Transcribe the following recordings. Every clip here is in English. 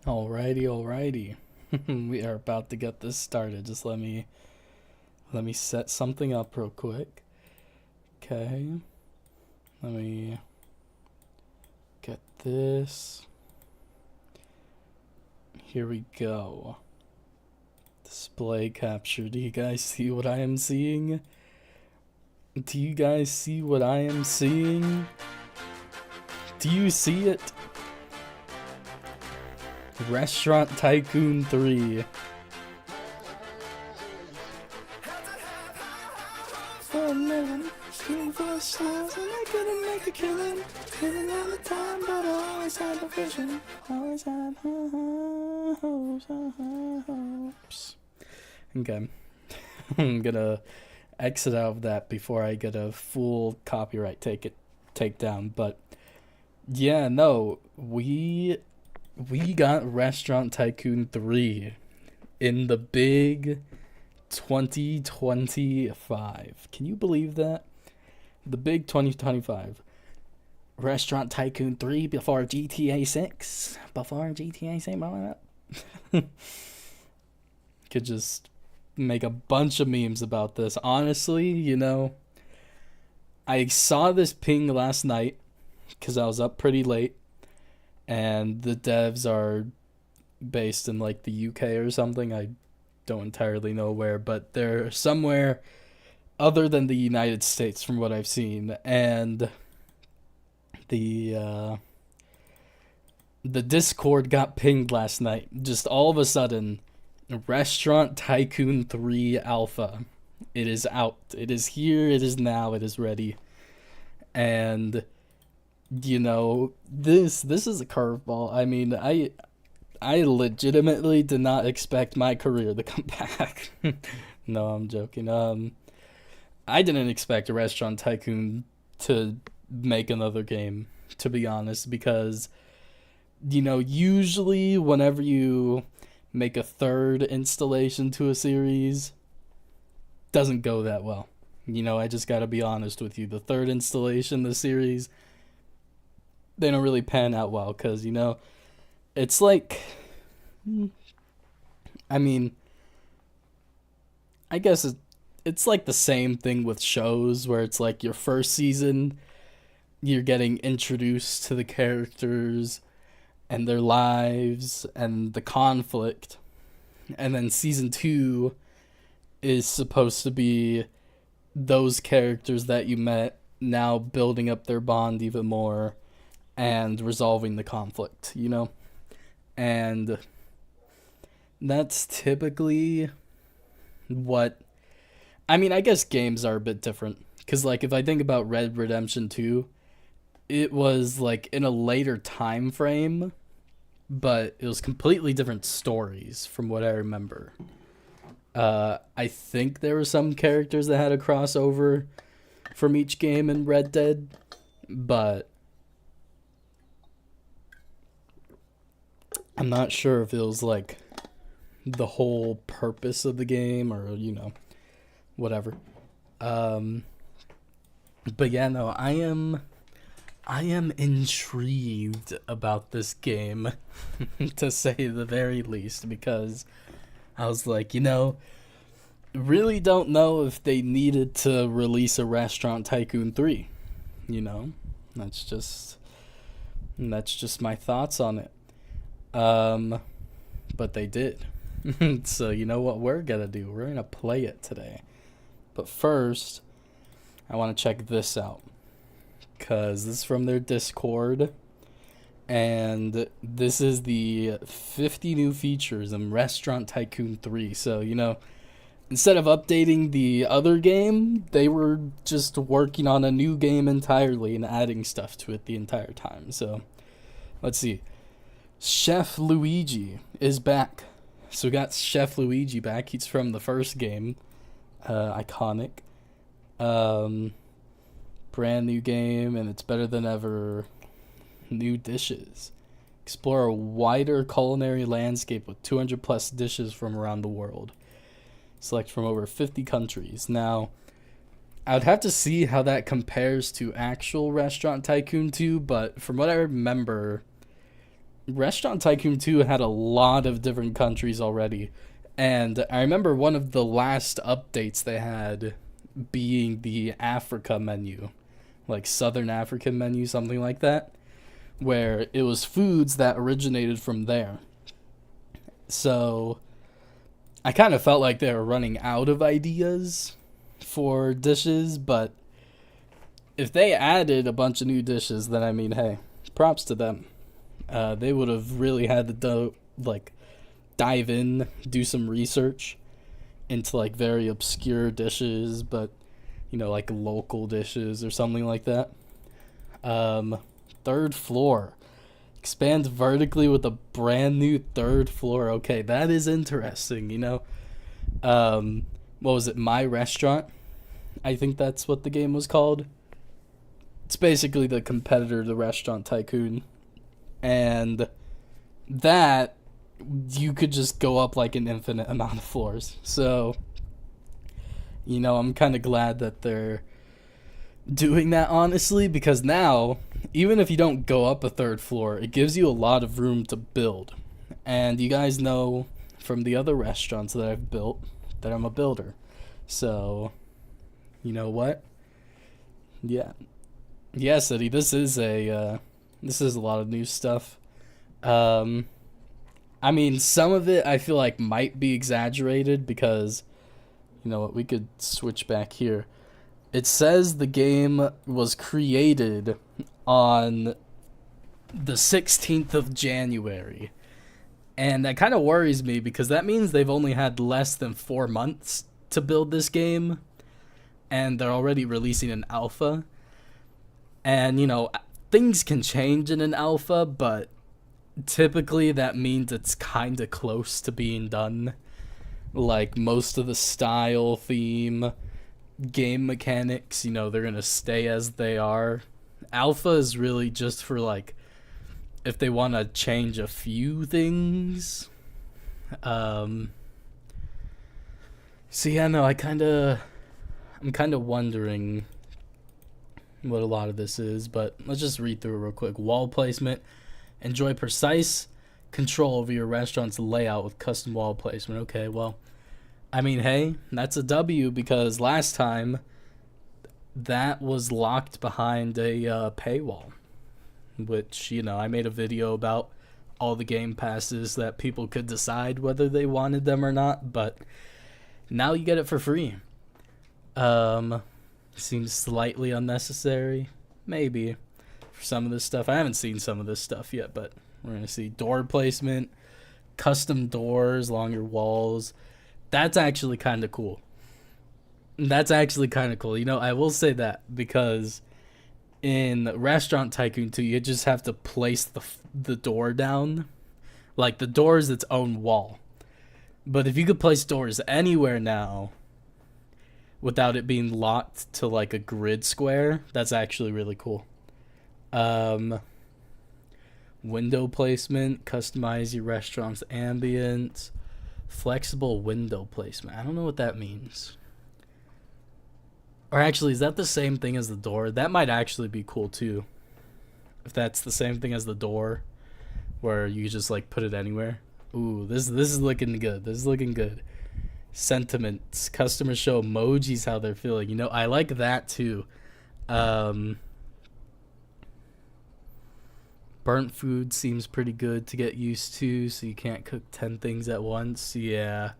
Alrighty. We are about to get this started. Just let me set something up real quick. Okay. Let me get this. Here we go. Display capture. Do you guys see what I am seeing? Do you guys see what I am seeing? Do you see it? Restaurant Tycoon 3. For a minute, shooting for the stars, and I couldn't make a killing. Living all the time, but I always had the vision. Always had hopes. Okay. I'm gonna exit out of that before I get a full copyright takedown. But yeah, no, we got Restaurant Tycoon 3 in the big 2025. Can you believe that? The big 2025. Restaurant Tycoon 3 before GTA 6. Before GTA 6. Could just make a bunch of memes about this. Honestly, I saw this ping last night because I was up pretty late. And the devs are based in like the UK or something. I don't entirely know where, but they're somewhere other than the United States from what I've seen. And the Discord got pinged last night. Just all of a sudden, Restaurant Tycoon 3 Alpha. It is out. It is here. It is now. It is ready. And this is a curveball. I mean, I legitimately did not expect my career to come back. No, I'm joking. I didn't expect a Restaurant Tycoon to make another game, to be honest, because usually whenever you make a third installation to a series, doesn't go that well. I just got to be honest with you. The third installation of the series, they don't really pan out well because, it's like, I mean, I guess it's like the same thing with shows where it's like your first season, you're getting introduced to the characters and their lives and the conflict. And then season 2 is supposed to be those characters that you met now building up their bond even more and resolving the conflict, And that's typically what... I mean, I guess games are a bit different. Because, like, if I think about Red Redemption 2, it was, like, in a later time frame, but it was completely different stories from what I remember. I think there were some characters that had a crossover from each game in Red Dead, but I'm not sure if it was like the whole purpose of the game or, whatever. But yeah, no, I am intrigued about this game, to say the very least, because I was like, really don't know if they needed to release a Restaurant Tycoon 3. That's just my thoughts on it. But they did. So you know what we're gonna do? We're gonna play it today. But first, I want to check this out, because this is from their Discord, and this is the 50 new features in Restaurant Tycoon 3. So, instead of updating the other game, they were just working on a new game entirely and adding stuff to it the entire time. So, let's see. Chef Luigi is back. So we got Chef Luigi back. He's from the first game. Iconic. Brand new game, and it's better than ever. New dishes. Explore a wider culinary landscape with 200 plus dishes from around the world. Select from over 50 countries. Now, I would have to see how that compares to actual Restaurant Tycoon 2, but from what I remember, Restaurant Tycoon 2 had a lot of different countries already. And I remember one of the last updates they had being the Africa menu, like Southern African menu, something like that, where it was foods that originated from there. So I kind of felt like they were running out of ideas for dishes, but if they added a bunch of new dishes, then I mean, hey, props to them. They would have really had to dive in, do some research into like very obscure dishes, but like local dishes or something like that. Third floor. Expand vertically with a brand new third floor. Okay, that is interesting, What was it? My Restaurant? I think that's what the game was called. It's basically the competitor to Restaurant Tycoon. And that, you could just go up like an infinite amount of floors. So, I'm kind of glad that they're doing that, honestly, because now, even if you don't go up a third floor, it gives you a lot of room to build. And you guys know from the other restaurants that I've built that I'm a builder. So, you know what? Yeah. Yeah, City, this is a lot of new stuff. I mean, some of it I feel like might be exaggerated because, you know what, we could switch back here. It says the game was created on the 16th of January. And that kind of worries me because that means they've only had less than 4 months to build this game. And they're already releasing an alpha. And, things can change in an alpha, but typically that means it's kind of close to being done. Like, most of the style, theme, game mechanics, they're going to stay as they are. Alpha is really just for, like, if they want to change a few things. So, yeah, no, I'm kind of wondering what a lot of this is, but let's just read through it real quick. Wall placement. Enjoy precise control over your restaurant's layout with custom wall placement. Okay, well, I mean, hey, that's a W because last time that was locked behind a paywall, which, I made a video about all the game passes that people could decide whether they wanted them or not, but now you get it for free. Seems slightly unnecessary, maybe, for some of this stuff. I haven't seen some of this stuff yet, but we're going to see door placement, custom doors along your walls. That's actually kind of cool. I will say that because in Restaurant Tycoon 2, you just have to place the door down. Like, the door is its own wall. But if you could place doors anywhere now without it being locked to like a grid square, that's actually really cool. Window placement, customize your restaurant's ambience, flexible window placement. I don't know what that means. Or actually, is that the same thing as the door? That might actually be cool too. If that's the same thing as the door, where you just like put it anywhere. Ooh, this is looking good. Sentiments. Customers show emojis how they're feeling. I like that too. Burnt food seems pretty good to get used to, so you can't cook 10 things at once. Yeah.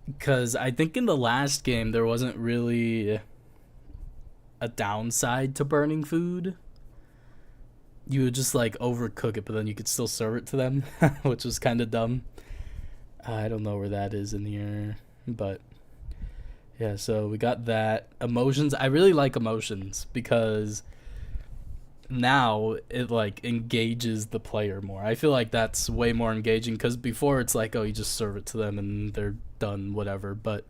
Because I think in the last game there wasn't really a downside to burning food. You would just like overcook it, but then you could still serve it to them, which was kind of dumb. I don't know where that is in here, but yeah, so we got that. Emotions. I really like emotions because now it like engages the player more. I feel like that's way more engaging because before it's like, oh, you just serve it to them and they're done, whatever. But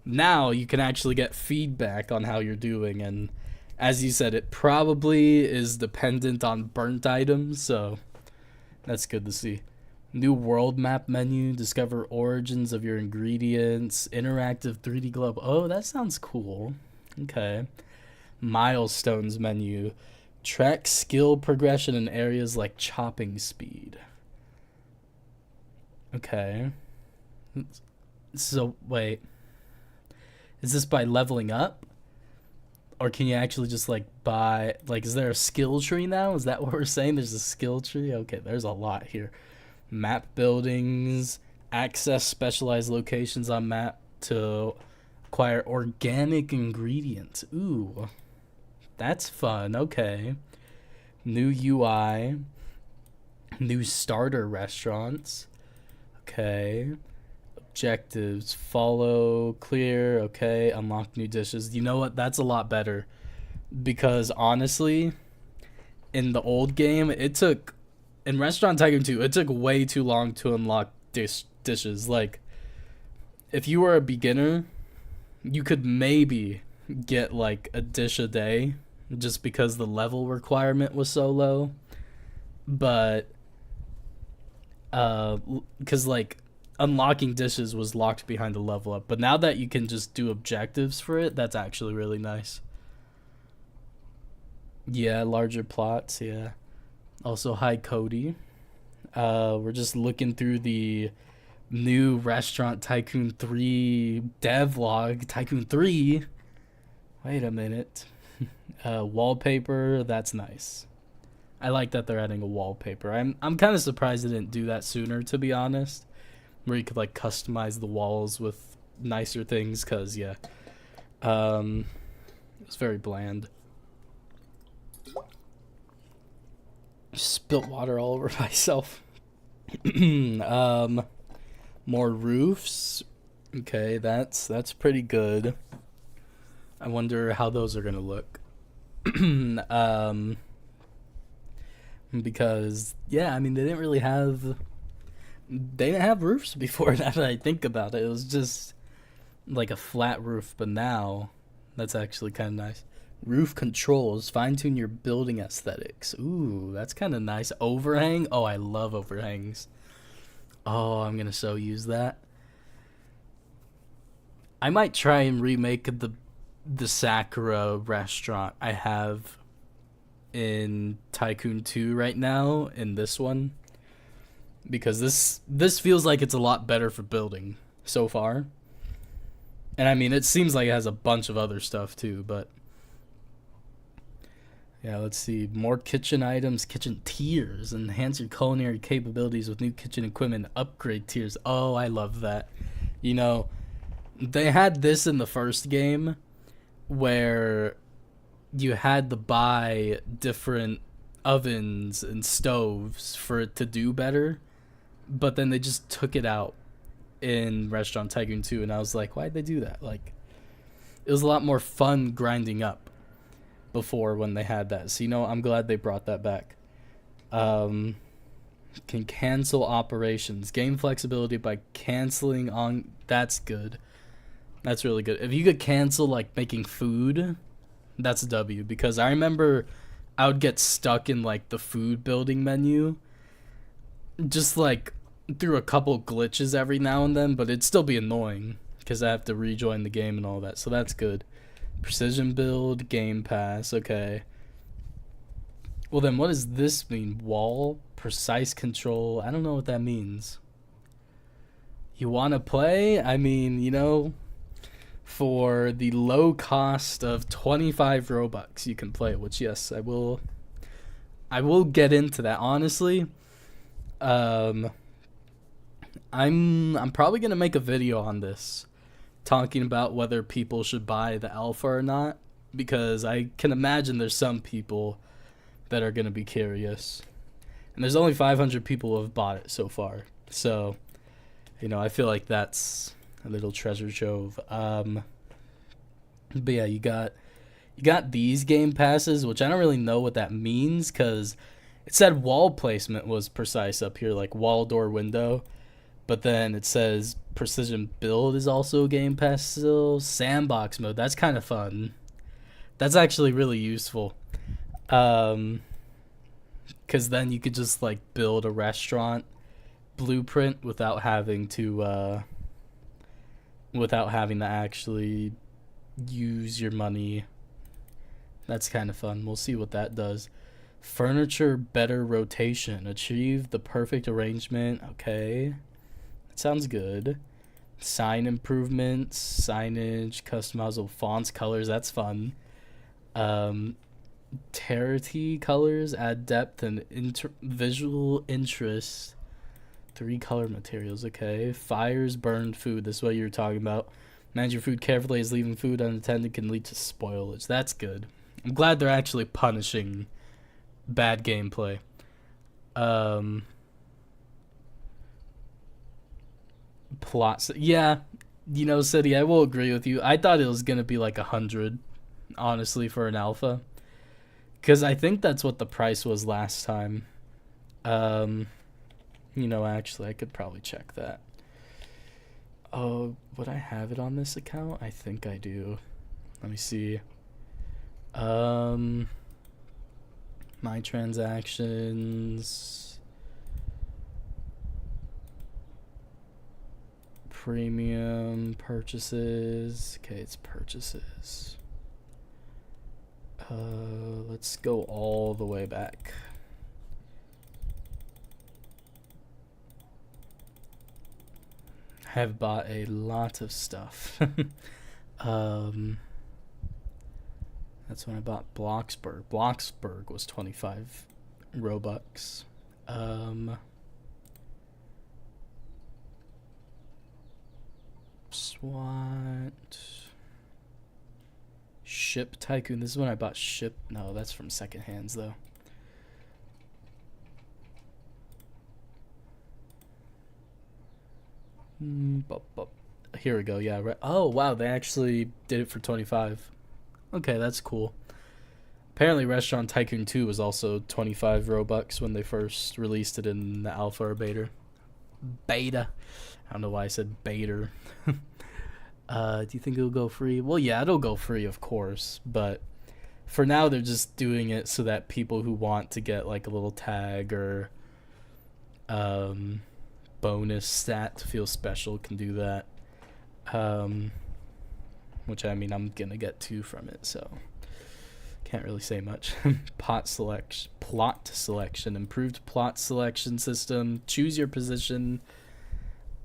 now you can actually get feedback on how you're doing, and as you said, it probably is dependent on burnt items, so that's good to see. New world map menu, discover origins of your ingredients, interactive 3D globe. Oh, that sounds cool. Okay. Milestones menu, Track skill progression in areas like chopping speed. Okay. So, wait. Is this by leveling up? Or can you actually just, like, buy... Like, is there a skill tree now? Is that what we're saying? There's a skill tree? Okay, there's a lot here. Map buildings. Access specialized locations on map to acquire organic ingredients. Ooh. That's fun. Okay. New UI. New starter restaurants. Okay. Objectives. Follow. Clear. Okay. Unlock new dishes. You know what? That's a lot better. Because honestly, in the old game, it took... In Restaurant Tycoon 2, it took way too long to unlock dishes. Like, if you were a beginner, you could maybe get, like, a dish a day just because the level requirement was so low. But, because, like, unlocking dishes was locked behind the level up. But now that you can just do objectives for it, that's actually really nice. Yeah, larger plots, yeah. Also, hi, Cody. We're just looking through the new Restaurant Tycoon 3 devlog. Tycoon 3? Wait a minute. Wallpaper, that's nice. I like that they're adding a wallpaper. I'm kind of surprised they didn't do that sooner, to be honest. Where you could, like, customize the walls with nicer things, because, yeah. It's very bland. Spilt water all over myself. More roofs. Okay, that's pretty good. I wonder how those are gonna look. Because yeah, I mean they didn't have roofs before. Now that I think about it, it was just like a flat roof. But now, that's actually kind of nice. Roof controls. Fine-tune your building aesthetics. Ooh, that's kind of nice. Overhang. Oh, I love overhangs. Oh, I'm going to so use that. I might try and remake the Sakura restaurant I have in Tycoon 2 right now in this one. Because this feels like it's a lot better for building so far. And I mean, it seems like it has a bunch of other stuff too, but... Yeah, let's see. More kitchen items, kitchen tiers. Enhance your culinary capabilities with new kitchen equipment. Upgrade tiers. Oh, I love that. You know, they had this in the first game where you had to buy different ovens and stoves for it to do better. But then they just took it out in Restaurant Tycoon 2. And I was like, why'd they do that? Like, it was a lot more fun grinding up before when they had that. So, you know, I'm glad they brought that back. Can cancel operations. Game flexibility by canceling on... That's good. That's really good. If you could cancel, like, making food, that's a W. Because I remember I would get stuck in, like, the food building menu. Just, like, through a couple glitches every now and then. But it'd still be annoying. Because I have to rejoin the game and all that. So that's good. Precision build, game pass, okay. Well then, what does this mean? Wall, precise control, I don't know what that means. You want to play? I mean, you know, for the low cost of 25 Robux, you can play it, which yes, I will get into that. Honestly, I'm probably going to make a video on this, talking about whether people should buy the alpha or not, because I can imagine there's some people that are going to be curious. And there's only 500 people who have bought it so far. So, you know, I feel like that's a little treasure trove. But yeah, you got these game passes, which I don't really know what that means, because it said wall placement was precise up here, like wall, door, window. But then it says precision build is also a game pass still. Sandbox mode, that's kind of fun. That's actually really useful. Because then you could just, like, build a restaurant blueprint without having to actually use your money That's kind of fun. We'll see what that does. Furniture better rotation. Achieve the perfect arrangement. Okay. That sounds good. Sign improvements, signage, customizable fonts, colors. That's fun. Um, Tarity colors add depth and visual interest. 3 color materials. Okay. Fires burned food. This is what you were talking about. Manage your food carefully, as leaving food unattended can lead to spoilage. That's good. I'm glad they're actually punishing bad gameplay. Plots. Yeah, City, I will agree with you. I thought it was going to be like 100, honestly, for an alpha. Because I think that's what the price was last time. Actually, I could probably check that. Oh, would I have it on this account? I think I do. Let me see. My transactions. Premium purchases. Okay, it's purchases. Let's go all the way back. I have bought a lot of stuff. That's when I bought Bloxburg. Bloxburg was 25 Robux. SWAT. Ship Tycoon. This is when I bought Ship. No, that's from second hands though. Here we go. Yeah. Right. Oh wow, they actually did it for 25. Okay, that's cool. Apparently, Restaurant Tycoon 2 was also 25 Robux when they first released it in the alpha or beta. Beta. I don't know why I said beta. Do you think it'll go free? Well, yeah, it'll go free, of course. But for now, they're just doing it so that people who want to get like a little tag or bonus stat to feel special can do that. Which I mean, I'm gonna get 2 from it, so can't really say much. Plot selection, improved plot selection system. Choose your position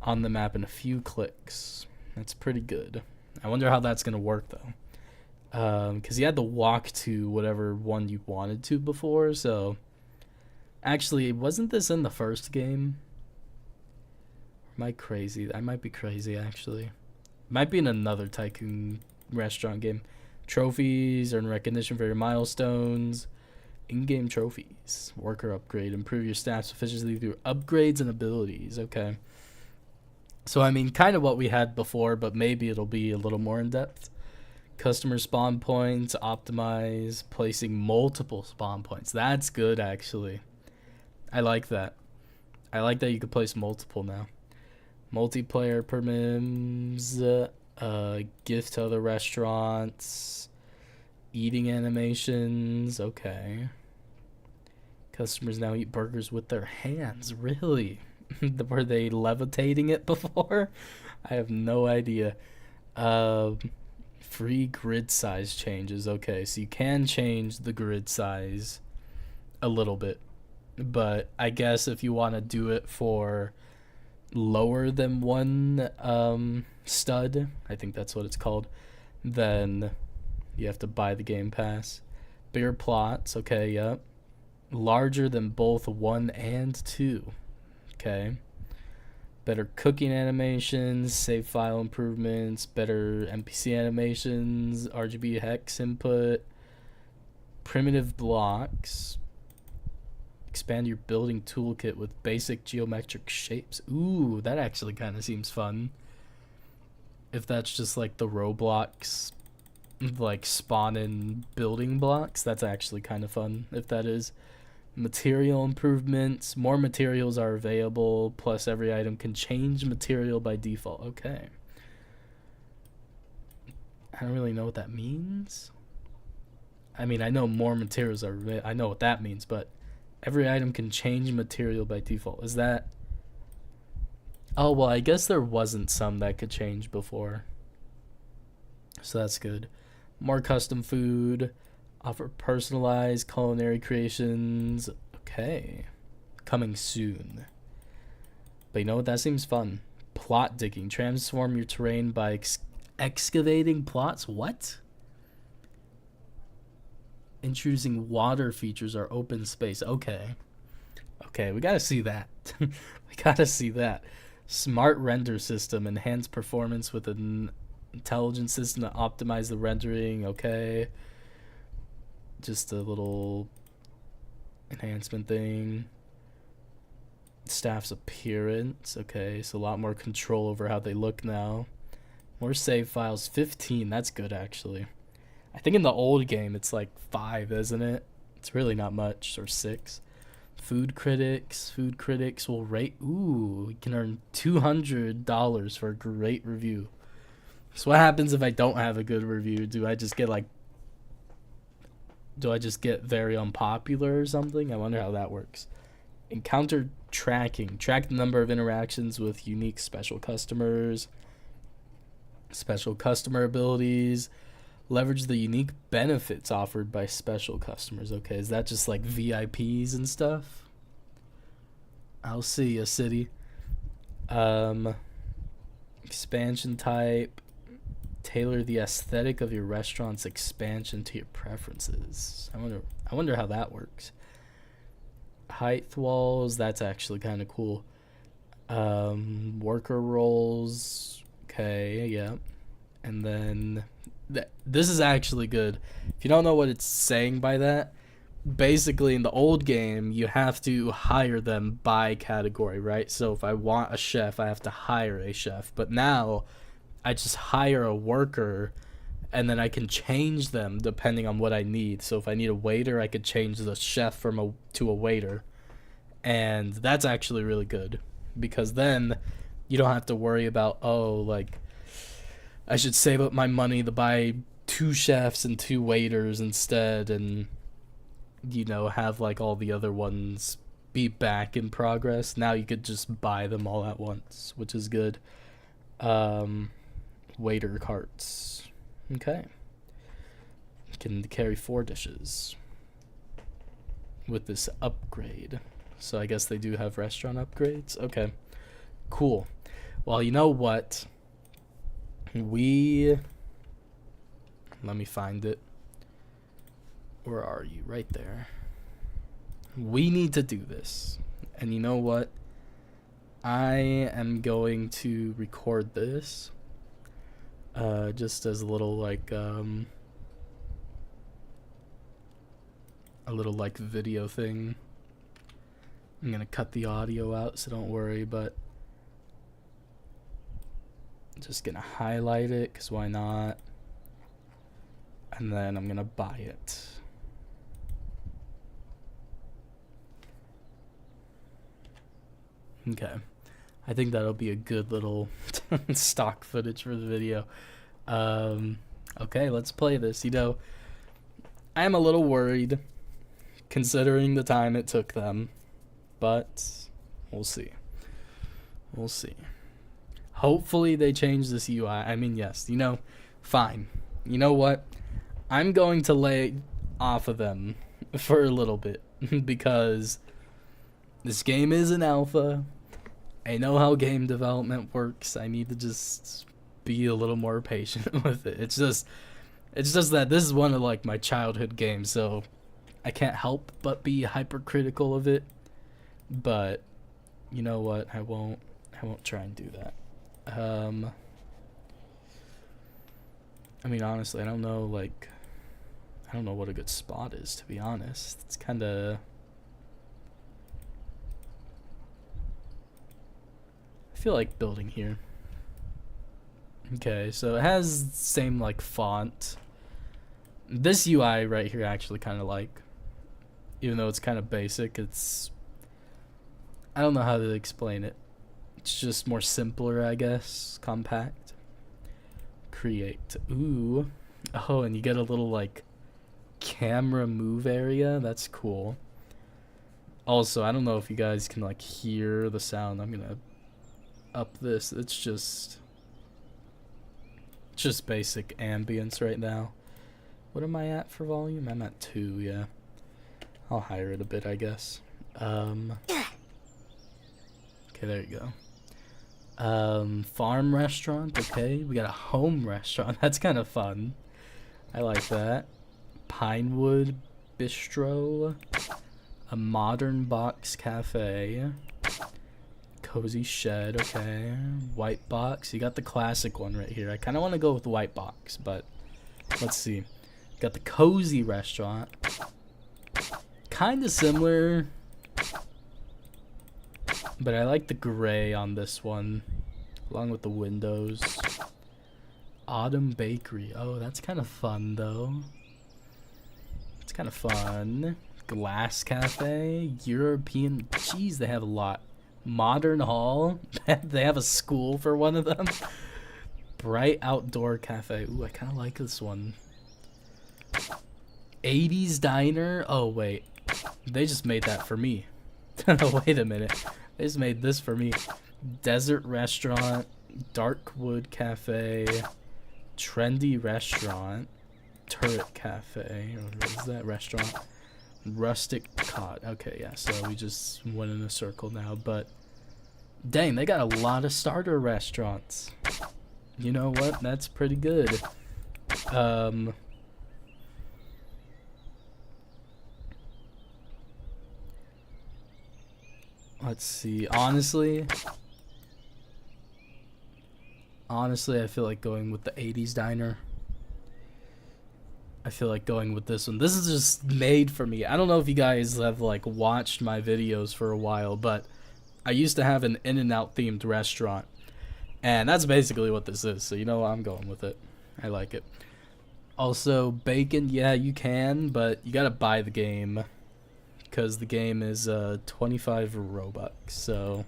on the map in a few clicks. That's pretty good. I wonder how that's gonna work though, because you had to walk to whatever one you wanted to before. So actually, wasn't this in the first game? Am I crazy? I might be crazy actually. Might be in another Tycoon restaurant game. Trophies, earn recognition for your milestones. In-game trophies. Worker upgrade. Improve your staff's efficiency through upgrades and abilities. Okay. So, I mean, kind of what we had before, but maybe it'll be a little more in-depth. Customer spawn points. Optimize. Placing multiple spawn points. That's good, actually. I like that. I like that you can place multiple now. Multiplayer permits, gift to other restaurants, eating animations. Okay. Customers now eat burgers with their hands. Really? Were they levitating it before? I have no idea. Free grid size changes. Okay, so you can change the grid size a little bit. But I guess if you want to do it for lower than one stud, I think that's what it's called, then you have to buy the game pass. Bigger plots. Okay, yep. Larger than both 1 and 2. Okay. Better cooking animations, save file improvements, better NPC animations, RGB hex input, primitive blocks. Expand your building toolkit with basic geometric shapes. Ooh, that actually kind of seems fun. If that's just like the Roblox, like spawn in building blocks, that's actually kind of fun. If that is. Material improvements. More materials are available. Plus every item can change material by default. Okay. I don't really know what that means. I mean, I know more materials are available. I know what that means, but every item can change material by default. Is that... Oh, well, I guess there wasn't some that could change before. So that's good. More custom food. Offer personalized culinary creations. Okay. Coming soon. But you know what? That seems fun. Plot digging. Transform your terrain by excavating plots. What? Introducing water features or open space. Okay. Okay, we gotta see that. We gotta see that. Smart render system. Enhanced performance with an intelligent system to optimize the rendering. Okay. Just a little enhancement thing. Staff's appearance. Okay, so a lot more control over how they look now. More save files. 15. That's good, actually. I think in the old game it's like 5, isn't it? It's really not much. Or 6. Food critics. Food critics will rate. Ooh, you can earn $200 for a great review. So what happens if I don't have a good review? Do I just get very unpopular or something? I wonder how that works. Encounter tracking. Track the number of interactions with unique special customers. Special customer abilities. Leverage the unique benefits offered by special customers. Okay, is that just like VIPs and stuff? I'll see a city. Expansion type. Tailor the aesthetic of your restaurant's expansion to your preferences. I wonder how that works. Height walls, that's actually kind of cool. Worker roles. Okay, yeah. And then this is actually good. If you don't know what it's saying by that, basically in the old game you have to hire them by category, right? So if I want a chef, I have to hire a chef. But now I just hire a worker and then I can change them depending on what I need. So if I need a waiter, I could change the chef to a waiter. And that's actually really good because then you don't have to worry about, I should save up my money to buy 2 chefs and 2 waiters instead, and have like all the other ones be back in progress. Now you could just buy them all at once, which is good. Waiter carts. Okay. You can carry 4 dishes with this upgrade. So I guess they do have restaurant upgrades. Okay. Cool. Well, you know what? Let me find it. Where are you? Right there. We need to do this. And you know what? I am going to record this. Just as a little video thing. I'm gonna cut the audio out, so don't worry, but I'm just gonna highlight it, because why not? And then I'm gonna buy it. Okay. I think that'll be a good little stock footage for the video. Okay, let's play this. I am a little worried, considering the time it took them. But we'll see. We'll see. Hopefully they change this UI. I mean, yes, fine. You know what? I'm going to lay off of them for a little bit because this game is an alpha. I know how game development works. I need to just be a little more patient with it. It's just that this is one of my childhood games, so I can't help but be hypercritical of it. But you know what? I won't try and do that. I mean, honestly, I don't know what a good spot is, to be honest. It's kind of, I feel like building here. Okay, so it has the same font. This UI right here I actually kind of even though it's kind of basic, I don't know how to explain it. It's just more simpler, I guess. Compact. Create. Ooh. Oh, and you get a little camera move area. That's cool. Also, I don't know if you guys can hear the sound. I'm gonna up this. It's just basic ambience right now. What am I at for volume? I'm at 2, yeah. I'll higher it a bit, I guess. Okay, there you go. Farm restaurant, okay. We got a home restaurant. That's kind of fun. I like that. Pinewood Bistro. A modern box cafe. Cozy shed, okay. White box. You got the classic one right here. I kind of want to go with the white box, but let's see. Got the cozy restaurant. Kind of similar, but I like the gray on this one, along with the windows. Autumn Bakery. Oh, that's kind of fun, though. It's kind of fun. Glass Cafe. European. Jeez, they have a lot. Modern Hall. They have a school for one of them. Bright Outdoor Cafe. Ooh, I kind of like this one. 80s Diner. Oh, wait. They just made that for me. Wait a minute. They just made this for me. Desert Restaurant. Darkwood Cafe. Trendy Restaurant. Turret Cafe. What is that restaurant? Rustic Cot. Okay, yeah, so we just went in a circle now, but dang, they got a lot of starter restaurants. You know what? That's pretty good. Let's see. Honestly, I feel like going with the 80s Diner. I feel like going with this one. This is just made for me. I don't know if you guys have like watched my videos for a while, but I used to have an In-N-Out themed restaurant, and that's basically what this is. So you know what? I'm going with it. I like it. Also, bacon. Yeah, you can, but you gotta buy the game because the game is 25 Robux. So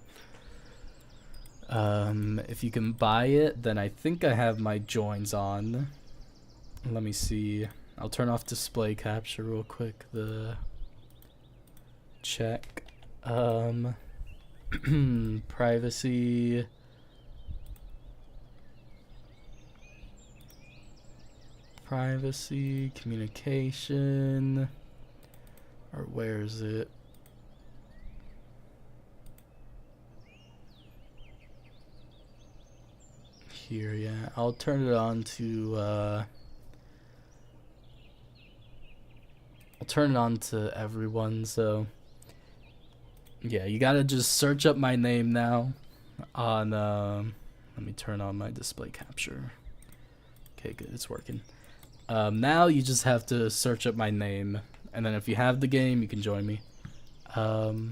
if you can buy it, then I think I have my joins on. Let me see. I'll turn off display capture real quick. The check. Privacy. Privacy, communication. Or where is it? Here, yeah. I'll turn it on to I'll turn it on to everyone, so yeah, you gotta just search up my name now on let me turn on my display capture. Okay, good, it's working. Now you just have to search up my name, and then if you have the game, you can join me. But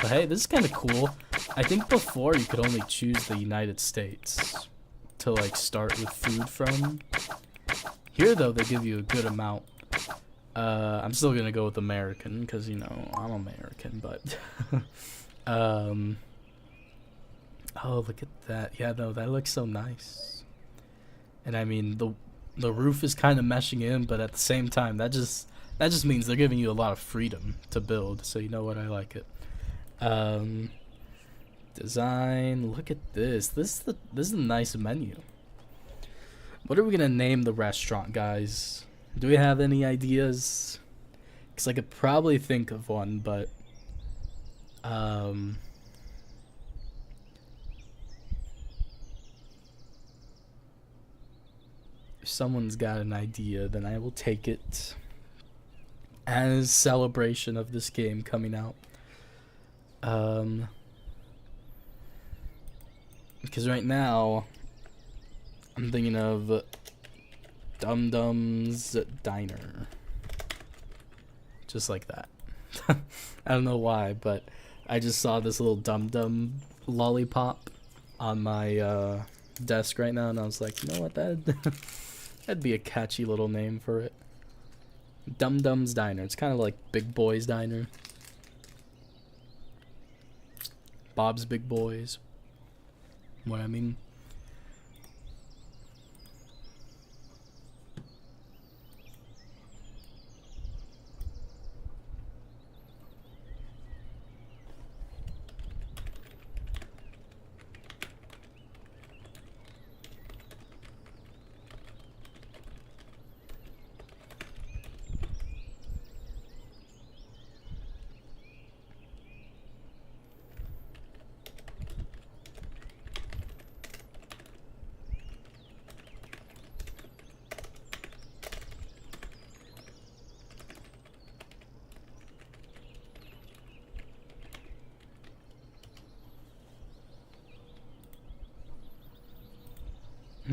hey, this is kind of cool. I think before you could only choose the United States to like start with food from. Here though, they give you a good amount. I'm still gonna go with American because, you know, I'm American, but oh, look at that. Yeah, no, that looks so nice. And I mean, the roof is kind of meshing in, but at the same time, that just means they're giving you a lot of freedom to build. So you know what, I like it. Design. Look at this. This is a nice menu. What are we gonna name the restaurant, guys? Do we have any ideas? Because I could probably think of one, but if someone's got an idea, then I will take it as celebration of this game coming out. Because right now I'm thinking of Dum Dum's Diner. Just like that. I don't know why, but I just saw this little Dum Dum lollipop on my desk right now, and I was like, you know what, that'd be a catchy little name for it. Dum Dum's Diner. It's kind of like Big Boy's Diner. Bob's Big Boys. What I mean.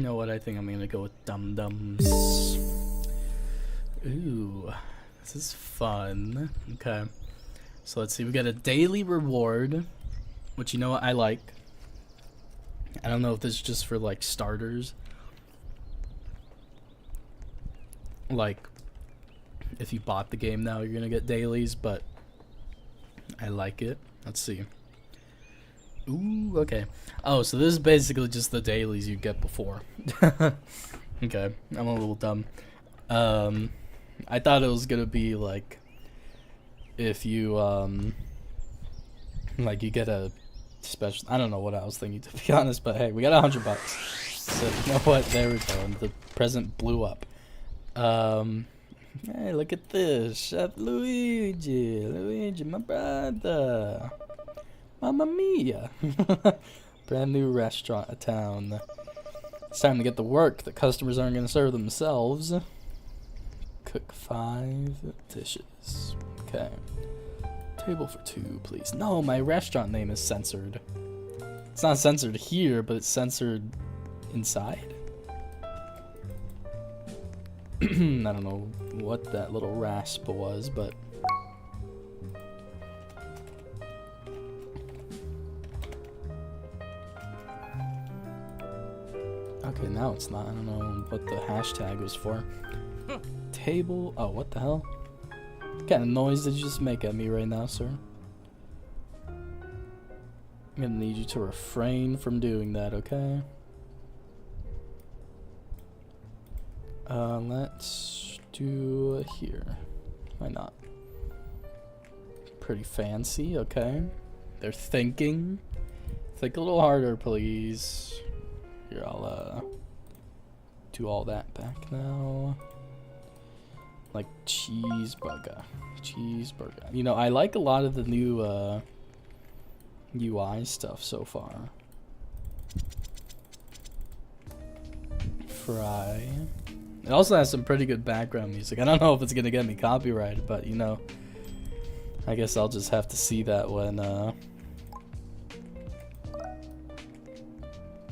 You know what? I think I'm gonna go with Dum Dums. Ooh, this is fun. Okay, so let's see. We got a daily reward, which you know what I like. I don't know if this is just for like starters. Like, if you bought the game now, you're gonna get dailies, but I like it. Let's see. Ooh, okay. Oh, so this is basically just the dailies you get before. Okay, I'm a little dumb. I thought it was gonna be like if you like you get a special. I don't know what I was thinking, to be honest, but hey, we got $100. So you know what? There we go. And the present blew up. Hey, look at this, Chef Luigi, my brother. Mamma mia. Brand new restaurant of town. It's time to get to work. The customers aren't going to serve themselves. Cook 5 dishes. Okay. Table for 2, please. No, my restaurant name is censored. It's not censored here, but it's censored inside. I don't know what that little rasp was, but... Okay, now it's not. I don't know what the hashtag was for. Table... Oh, what the hell? What kind of noise did you just make at me right now, sir? I'm gonna need you to refrain from doing that, okay? Let's do it here. Why not? Pretty fancy, okay. They're thinking. Think a little harder, please. Here, I'll do all that back now. Like cheeseburger. Cheeseburger. You know, I like a lot of the new UI stuff so far. Fry. It also has some pretty good background music. I don't know if it's gonna get me copyrighted, but you know, I guess I'll just have to see that when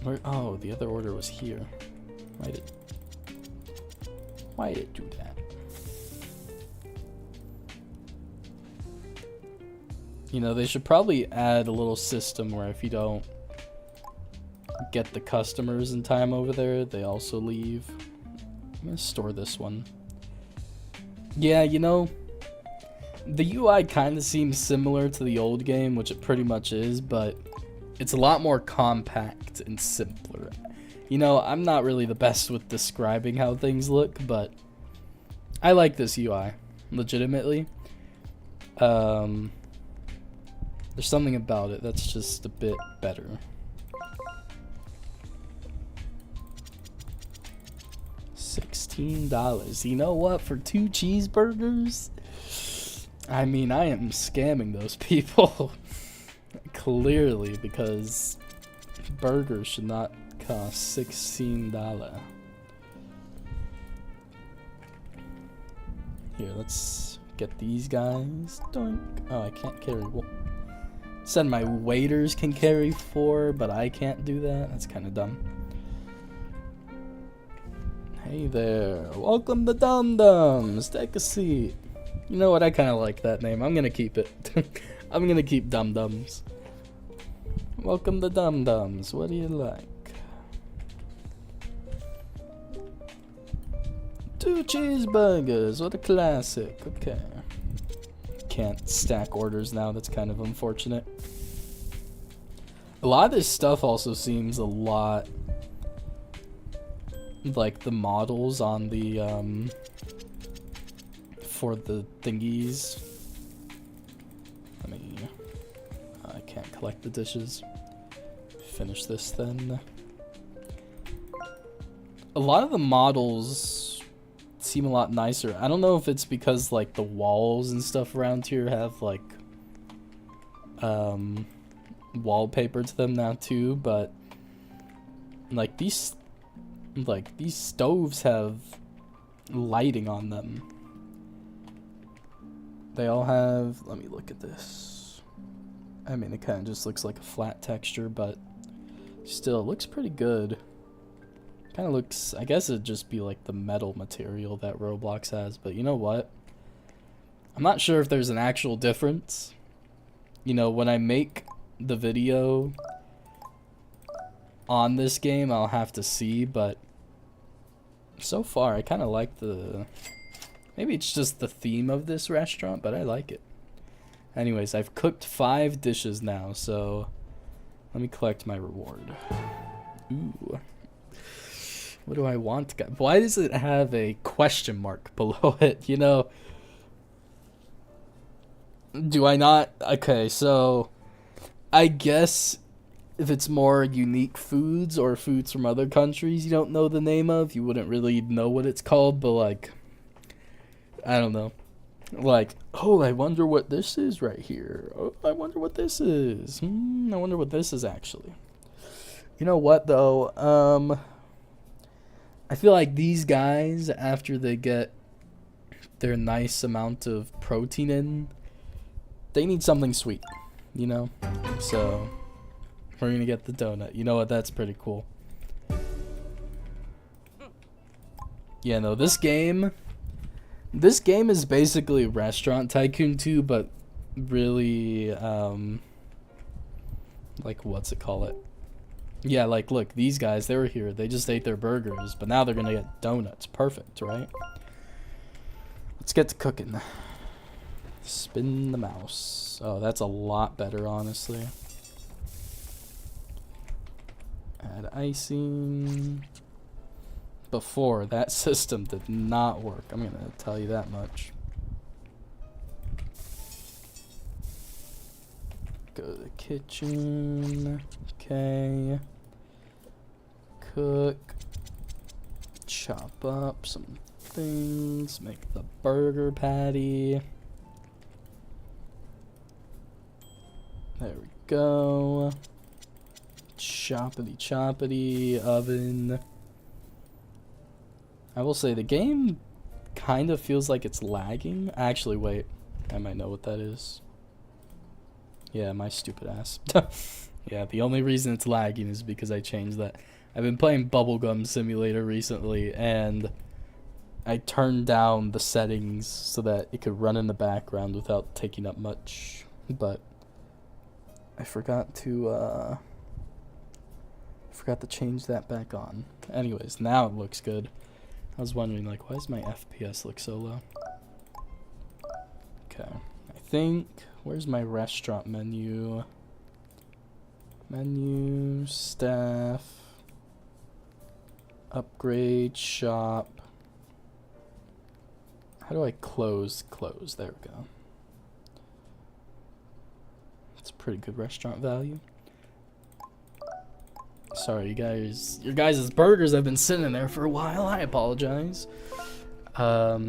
where, oh, the other order was here. Why did it do that? You know, they should probably add a little system where if you don't get the customers in time over there, they also leave. I'm gonna store this one. Yeah, you know, the UI kind of seems similar to the old game, which it pretty much is, but it's a lot more compact and simpler. You know, I'm not really the best with describing how things look, but I like this UI, legitimately. There's something about it that's just a bit better. $16. You know what? For 2 cheeseburgers? I mean, I am scamming those people. Clearly, because burgers should not cost $16. Here, let's get these guys. Doink. Oh, I can't carry one. Said my waiters can carry 4, but I can't do that. That's kind of dumb. Hey there, welcome to Dum Dums. Take a seat. You know what? I kind of like that name. I'm gonna keep it. I'm gonna keep Dum Dums. Welcome to Dum Dums. What do you like? 2 cheeseburgers. What a classic. Okay. Can't stack orders now. That's kind of unfortunate. A lot of this stuff also seems a lot like the models on the for the thingies. I can't collect the dishes. Finish this then. A lot of the models seem a lot nicer. I don't know if it's because like the walls and stuff around here have like wallpaper to them now too, but like these stoves have lighting on them. They all have, let me look at this. I mean, it kind of just looks like a flat texture, but still, it looks pretty good. Kind of looks, I guess it'd just be like the metal material that Roblox has, but you know what? I'm not sure if there's an actual difference. You know, when I make the video on this game, I'll have to see, but so far I kind of like the... Maybe it's just the theme of this restaurant, but I like it. Anyways, I've cooked 5 dishes now, so let me collect my reward. Ooh. What do I want? Why does it have a question mark below it? You know, do I not? Okay, so I guess if it's more unique foods or foods from other countries you don't know the name of, you wouldn't really know what it's called, but like, I don't know. Like, oh, I wonder what this is right here. Oh, I wonder what this is. I wonder what this is actually. You know what though? I feel like these guys, after they get their nice amount of protein in, they need something sweet, you know? So, we're gonna get the donut. You know what? That's pretty cool. Yeah, no, this game is basically Restaurant Tycoon 2, but really, like, what's it call it? Yeah, like, look, these guys, they were here. They just ate their burgers, but now they're gonna get donuts. Perfect, right? Let's get to cooking. Spin the mouse. Oh, that's a lot better, honestly. Add icing. Before, that system did not work. I'm gonna tell you that much. Go to the kitchen. Okay. Cook. Chop up some things. Make the burger patty. There we go. Choppity choppity. Oven. I will say the game kind of feels like it's lagging. Actually, wait. I might know what that is. Yeah, my stupid ass. Yeah, the only reason it's lagging is because I changed that. I've been playing Bubblegum Simulator recently, and I turned down the settings so that it could run in the background without taking up much. But I forgot to change that back on. Anyways, now it looks good. I was wondering, like, why does my FPS look so low? Okay, I think, where's my restaurant menu? Menu, staff, upgrade, shop. How do I close? Close, there we go. It's a pretty good restaurant value. Sorry, you guys. Your guys' burgers have been sitting there for a while. I apologize. But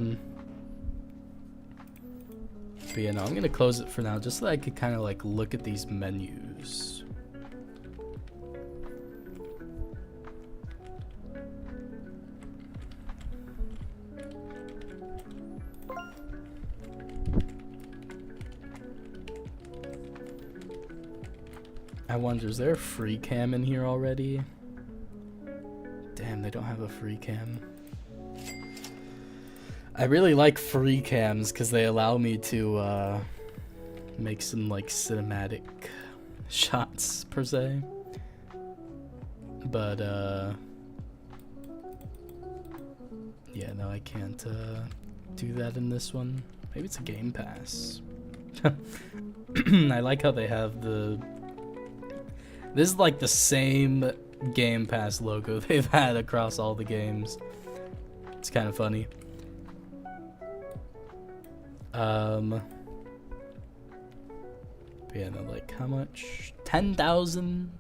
yeah, no, I'm gonna close it for now, just so that I could kind of like look at these menus. I wonder, is there a free cam in here already? Damn, they don't have a free cam. I really like free cams because they allow me to make some like cinematic shots per se. But yeah, no, I can't do that in this one. Maybe it's a Game Pass. I like how they have the... This is like the same Game Pass logo they've had across all the games. It's kind of funny. But yeah, no, like how much? 10,000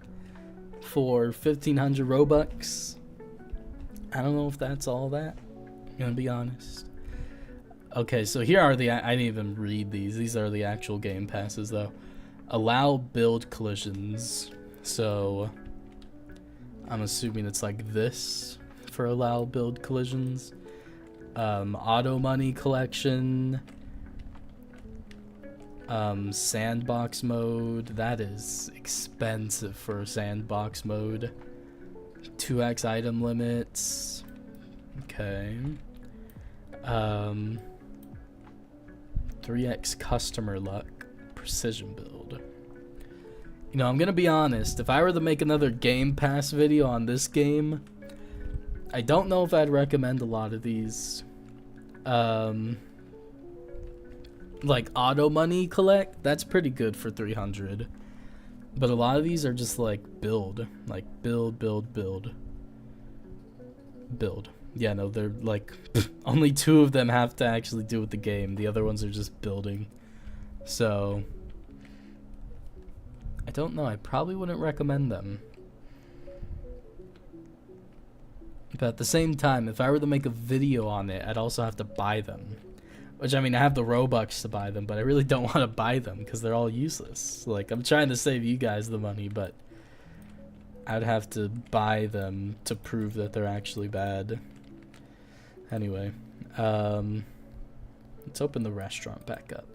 for 1,500 Robux. I don't know if that's all that. I'm gonna be honest. Okay, so here are the... I didn't even read these. These are the actual Game Passes, though. Allow build collisions. So I'm assuming it's like this for allow build collisions. Auto money collection. Sandbox mode. That is expensive for a sandbox mode. 2x item limits. Okay. 3x customer luck. Precision build. You know, I'm gonna be honest. If I were to make another Game Pass video on this game, I don't know if I'd recommend a lot of these. Like auto money collect, that's pretty good for 300. But a lot of these are just like build. Like build. Yeah, no, they're like only 2 of them have to actually do with the game. The other ones are just building. So I don't know, I probably wouldn't recommend them. But at the same time, if I were to make a video on it, I'd also have to buy them. Which, I mean, I have the Robux to buy them, but I really don't want to buy them because they're all useless. Like, I'm trying to save you guys the money, but I'd have to buy them to prove that they're actually bad. Anyway, let's open the restaurant back up.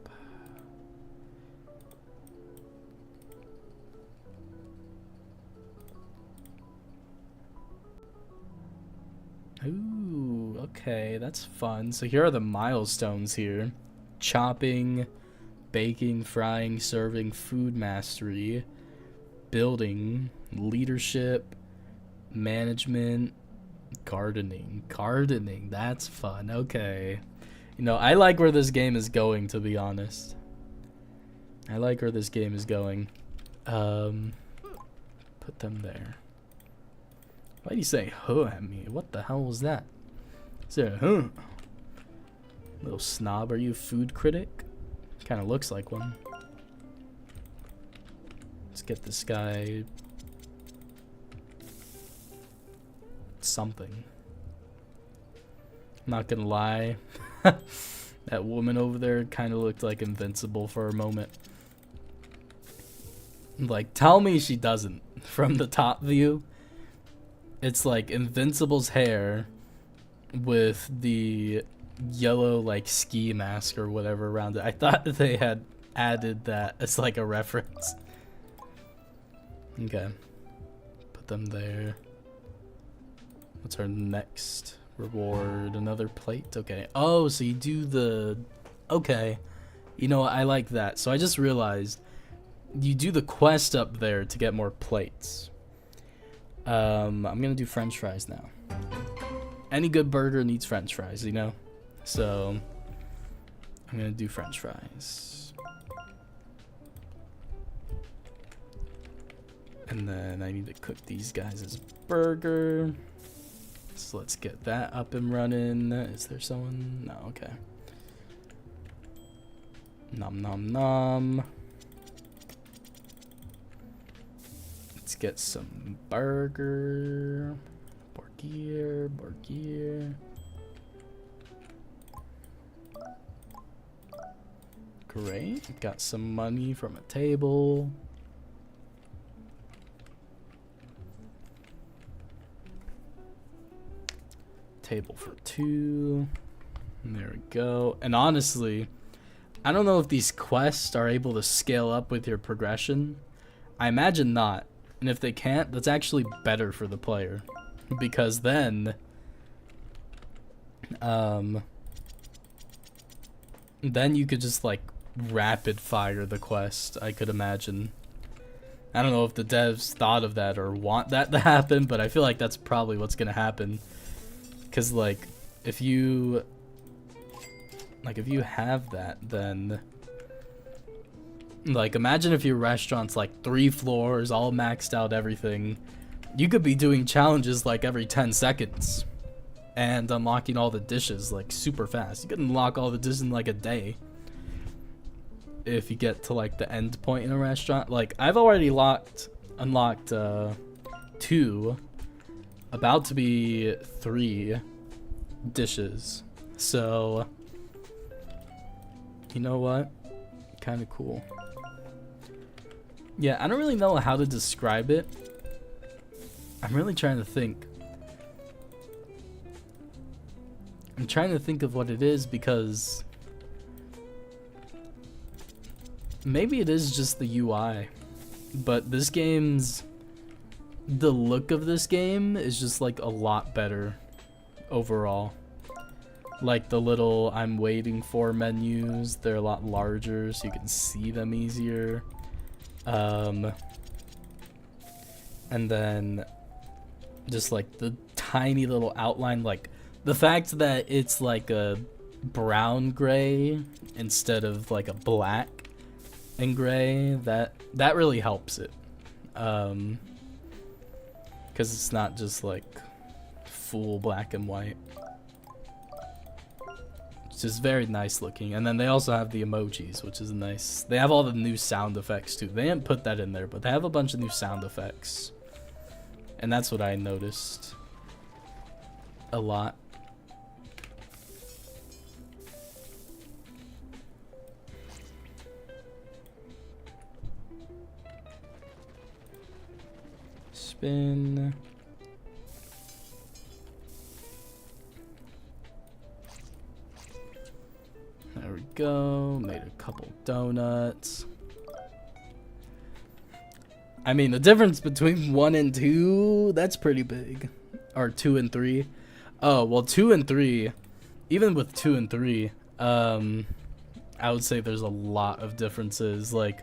Ooh, okay, that's fun. So here are the milestones here. Chopping, baking, frying, serving, food mastery, building, leadership, management, gardening. Gardening, that's fun. Okay. You know, I like where this game is going, to be honest. I like where this game is going. Put them there. Why do you say huh at me? What the hell was that? Is there a huh? Little snob, are you a food critic? Kind of looks like one. Let's get this guy something. Not gonna lie. That woman over there kind of looked like Invincible for a moment. Like, tell me she doesn't. From the top view, it's like Invincible's hair with the yellow like ski mask or whatever around it. I thought they had added that as like a reference. Okay, put them there. What's our next reward? Another plate? Okay. Oh, so you do the... Okay. You know what? I like that. So I just realized you do the quest up there to get more plates. I'm gonna do French fries now. Any good burger needs French fries, you know? So I'm gonna do French fries. And then I need to cook these guys as burger. So let's get that up and running. Is there someone? No, okay. Nom nom nom. Let's get some burger. Burger. Great. Got some money from a table. Table for 2. And there we go. And honestly, I don't know if these quests are able to scale up with your progression. I imagine not. And if they can't, that's actually better for the player. Because then you could just like rapid fire the quest, I could imagine. I don't know if the devs thought of that or want that to happen, but I feel like that's probably what's gonna happen. Cause like if you have that, then like imagine if your restaurant's like 3 floors, all maxed out, everything. You could be doing challenges like every 10 seconds and unlocking all the dishes like super fast. You could unlock all the dishes in like a day if you get to like the end point in a restaurant. Like I've already unlocked 2, about to be 3 dishes. So you know what? Kind of cool. Yeah, I don't really know how to describe it. I'm really trying to think. I'm trying to think of what it is because maybe it is just the UI, but this game's the look of this game is just like a lot better overall. Like the little I'm waiting for menus, they're a lot larger so you can see them easier. And then just like the tiny little outline, like the fact that it's like a brown gray instead of like a black and gray, that really helps it. Because it's not just like full black and white. It's just very nice looking. And then they also have the emojis, which is nice. They have all the new sound effects too. They didn't put that in there, but they have a bunch of new sound effects. And that's what I noticed a lot. Spin. There we go. Made a couple donuts. I mean, the difference between 1 and 2, that's pretty big. Or 2 and 3. Oh, well, 2 and 3, even with 2 and 3, I would say there's a lot of differences. Like,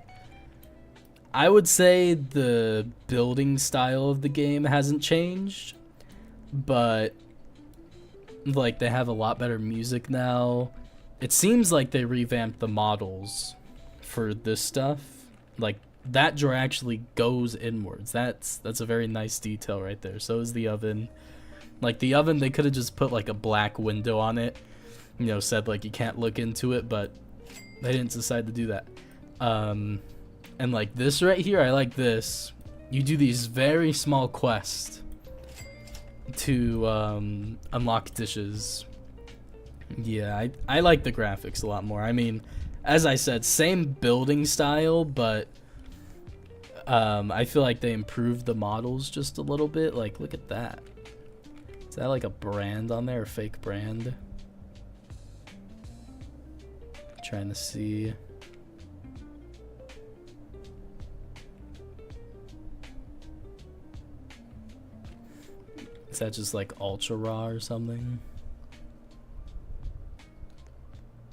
I would say the building style of the game hasn't changed, but like they have a lot better music now. It seems like they revamped the models for this stuff. Like that drawer actually goes inwards. That's a very nice detail right there. So is the oven. Like the oven, they could have just put like a black window on it, you know, said like you can't look into it, but they didn't decide to do that. And like this right here, I like this. You do these very small quests to unlock dishes. Yeah, I like the graphics a lot more. I mean, as I said, same building style, but I feel like they improved the models just a little bit. Like, look at that. Is that like a brand on there, a fake brand? Trying to see. Is that just like ultra raw or something?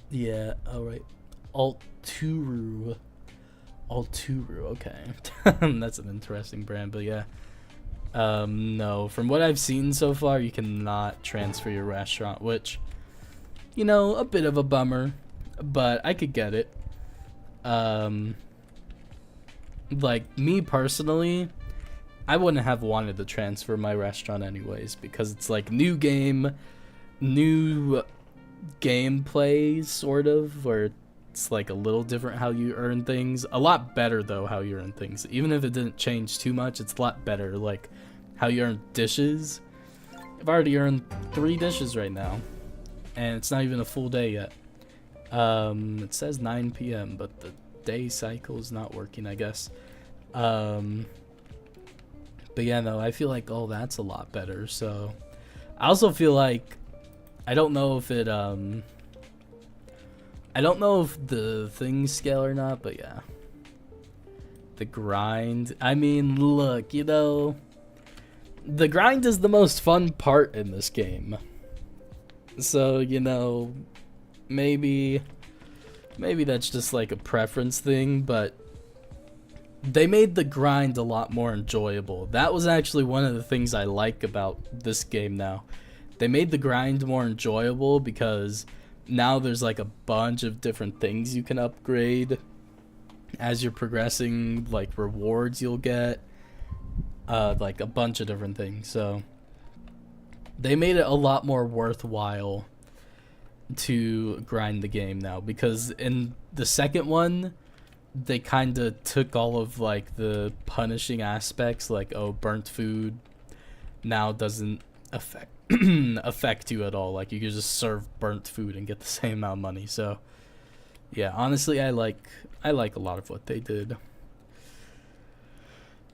Yeah, alright. Alturu, okay. That's an interesting brand, but yeah. No, from what I've seen so far, you cannot transfer your restaurant, which, you know, a bit of a bummer, but I could get it. Like, me personally, I wouldn't have wanted to transfer my restaurant anyways, because it's like new game, new gameplay, sort of, where it's like a little different how you earn things. A lot better though how you earn things. Even if it didn't change too much, it's a lot better. Like how you earn dishes. I've already earned 3 dishes right now, and it's not even a full day yet. It says 9 p.m. but the day cycle is not working, I guess. But yeah, no, I feel like, oh, that's a lot better. So I also feel like, I don't know if it, I don't know if the things scale or not, but yeah. The grind. I mean, look, you know, the grind is the most fun part in this game. So, you know, maybe that's just like a preference thing, but they made the grind a lot more enjoyable. That was actually one of the things I like about this game now. They made the grind more enjoyable because now there's like a bunch of different things you can upgrade as you're progressing, like rewards you'll get, like a bunch of different things. So they made it a lot more worthwhile to grind the game now, because in the second one, they kind of took all of like the punishing aspects, like, oh, burnt food now doesn't affect you at all. Like you can just serve burnt food and get the same amount of money. So yeah, honestly, I like a lot of what they did.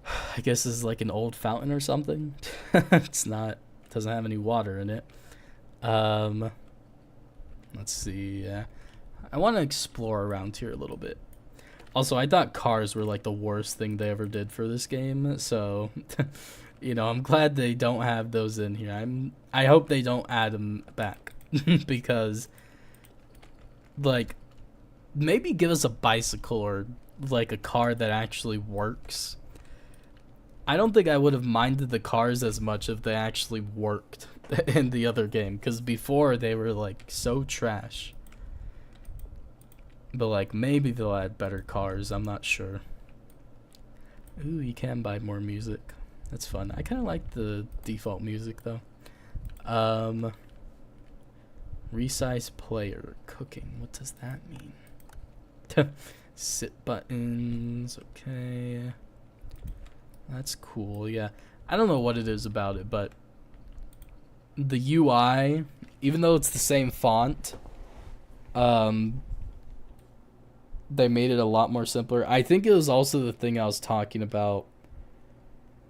I guess this is like an old fountain or something. It's not, doesn't have any water in it. Let's see. Yeah, I want to explore around here a little bit. Also, I thought cars were like the worst thing they ever did for this game, so You know, I'm glad they don't have those in here. I hope they don't add them back because, like, maybe give us a bicycle or like a car that actually works. I don't think I would have minded the cars as much if they actually worked in the other game, because before they were like so trash. But like maybe they'll add better cars. I'm not sure. Ooh, you can buy more music. That's fun. I kind of like the default music though. Resize player cooking. What does that mean? Sit buttons. Okay. That's cool. Yeah. I don't know what it is about it, but the UI, even though it's the same font, they made it a lot more simpler. I think it was also the thing I was talking about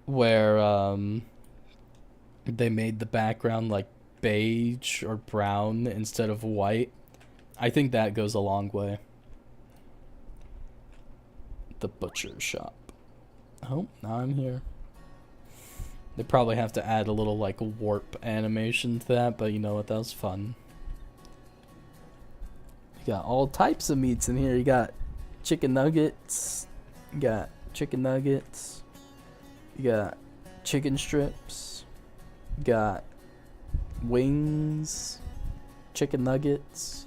where they made the background like beige or brown instead of white. I think that goes a long way. The butcher shop. Oh, now I'm here. They probably have to add a little like warp animation to that, but you know what, that was fun. You got all types of meats in here. You got chicken nuggets. You got chicken nuggets. You got chicken strips. You got wings. Chicken nuggets.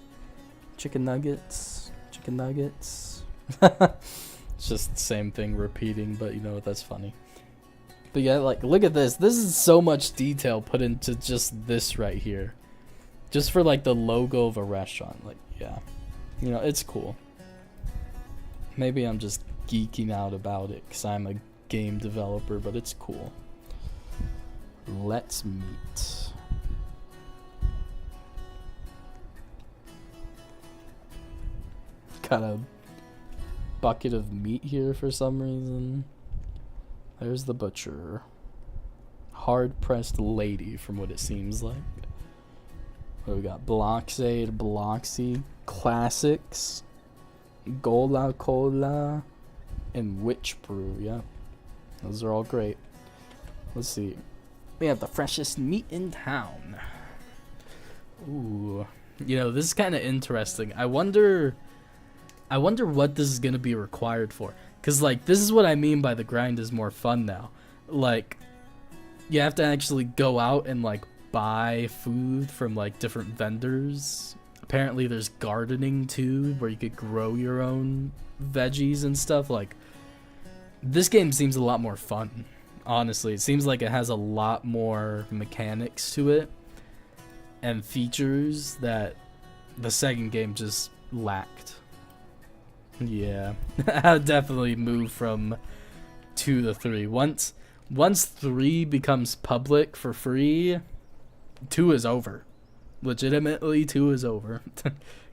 Chicken nuggets. Chicken nuggets. It's just the same thing repeating, but you know what, that's funny. But yeah, like, look at this. This is so much detail put into just this right here. Just for, like, the logo of a restaurant. Like, yeah. You know, it's cool. Maybe I'm just geeking out about it because I'm a game developer, but it's cool. Let's meet. Got a bucket of meat here for some reason. There's the butcher. Hard-pressed lady, from what it seems like. What we got? Bloxade, Bloxy, Classics, Gola Cola, and Witch Brew. Yeah, those are all great. Let's see. We have the freshest meat in town. Ooh, you know, this is kind of interesting. I wonder what this is gonna be required for. Cause like this is what I mean by the grind is more fun now. Like you have to actually go out and like buy food from like different vendors. Apparently there's gardening too, where you could grow your own veggies and stuff. Like this game seems a lot more fun. Honestly, it seems like it has a lot more mechanics to it and features that the second game just lacked. Yeah, I'll definitely move from 2 to 3. Once 3 becomes public for free, 2 is over. Legitimately, 2 is over.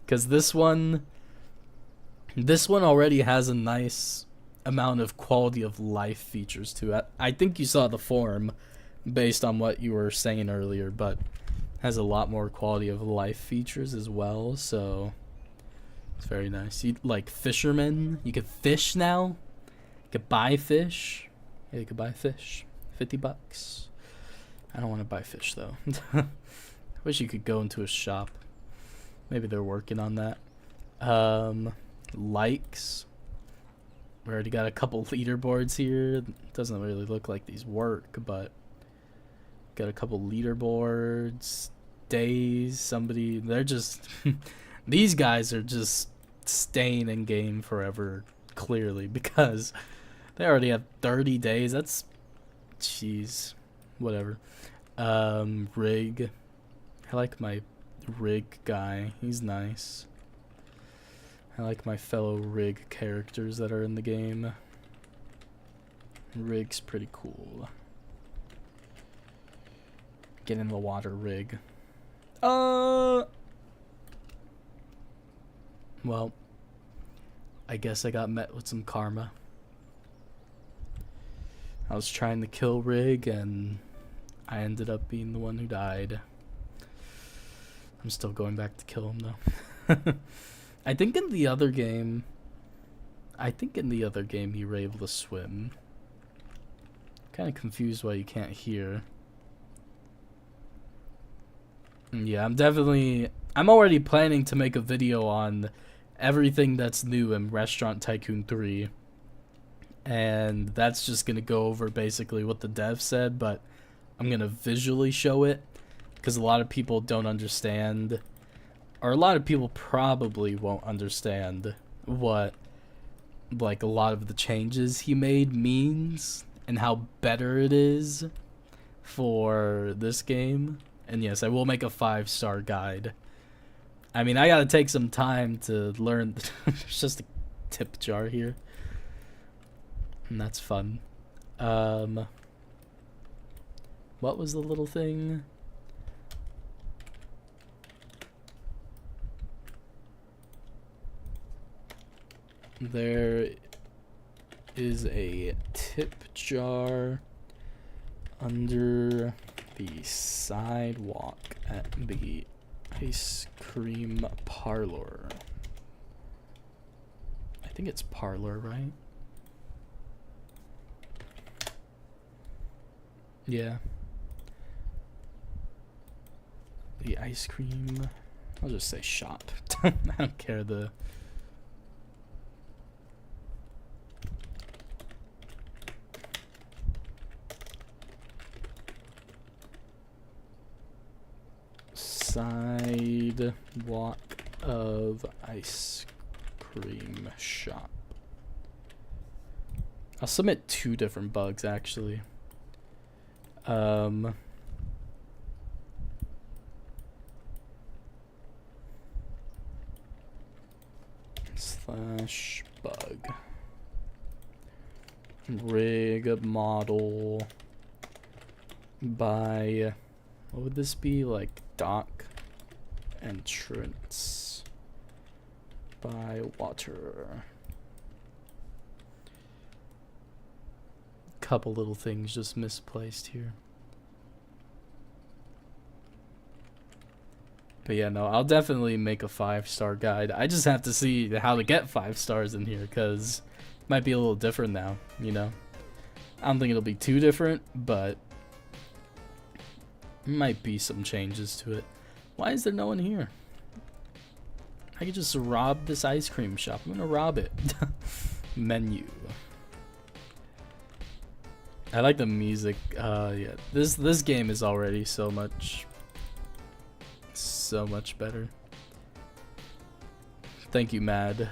Because this one already has a nice amount of quality of life features to it. I think you saw the forum based on what you were saying earlier, but has a lot more quality of life features as well, so it's very nice. You like fishermen? You can fish now. You can buy fish. Yeah, you can buy fish. $50. I don't want to buy fish though. Wish you could go into a shop. Maybe they're working on that. Likes. We already got a couple leaderboards here. Doesn't really look like these work, but got a couple leaderboards. Days. Somebody. They're just. These guys are just staying in game forever, clearly, because they already have 30 days. That's, jeez, whatever. Rig. I like my rig guy. He's nice. I like my fellow rig characters that are in the game. Rig's pretty cool. Get in the water, rig. Well, I guess I got met with some karma. I was trying to kill Rig, and I ended up being the one who died. I'm still going back to kill him, though. I think in the other game you were able to swim. Kind of confused why you can't hear. Yeah, I'm already planning to make a video on everything that's new in Restaurant Tycoon 3. And that's just going to go over basically what the dev said, but I'm going to visually show it because a lot of people don't understand, or a lot of people probably won't understand what like a lot of the changes he made means and how better it is for this game. And yes, I will make a 5-star guide. I mean, I gotta take some time to learn. There's just a tip jar here, and that's fun. What was the little thing? There is a tip jar under the sidewalk at the ice cream parlor. I think it's parlor, right? Yeah. The ice cream. I'll just say shop. I don't care the. Sidewalk of ice cream shop. I'll submit 2 different bugs actually. Slash bug. Rig model by, what would this be, like dock entrance by water. Couple little things just misplaced here. But yeah, no, I'll definitely make a 5-star guide. I just have to see how to get 5 stars in here, because it might be a little different now, you know? I don't think it'll be too different, but might be some changes to it. Why is there no one here? I could just rob this ice cream shop. I'm gonna rob it. Menu. I like the music. Yeah, this game is already so much better. Thank you, Mad.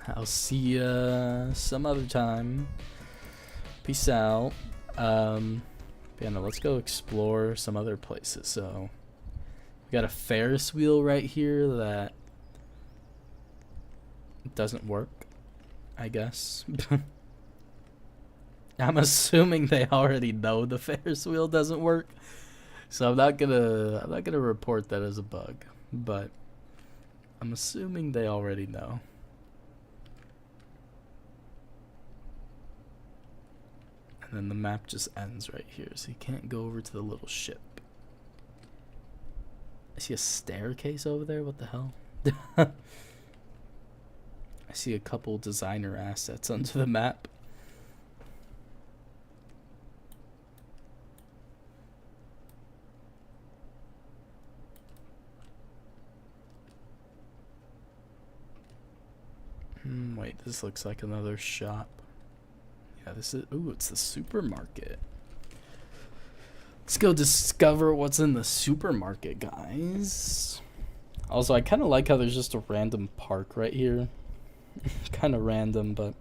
I'll see ya some other time. Peace out. Yeah, no, let's go explore some other places. So we got a Ferris wheel right here that doesn't work, I guess. I'm assuming they already know the Ferris wheel doesn't work, so I'm not gonna report that as a bug, but I'm assuming they already know. And then the map just ends right here, so you can't go over to the little ship. I see a staircase over there. What the hell? I see a couple designer assets under the map. Wait, this looks like another shop. Yeah, this is. Ooh, it's the supermarket. Let's go discover what's in the supermarket, guys. Also, I kind of like how there's just a random park right here. Kind of random, but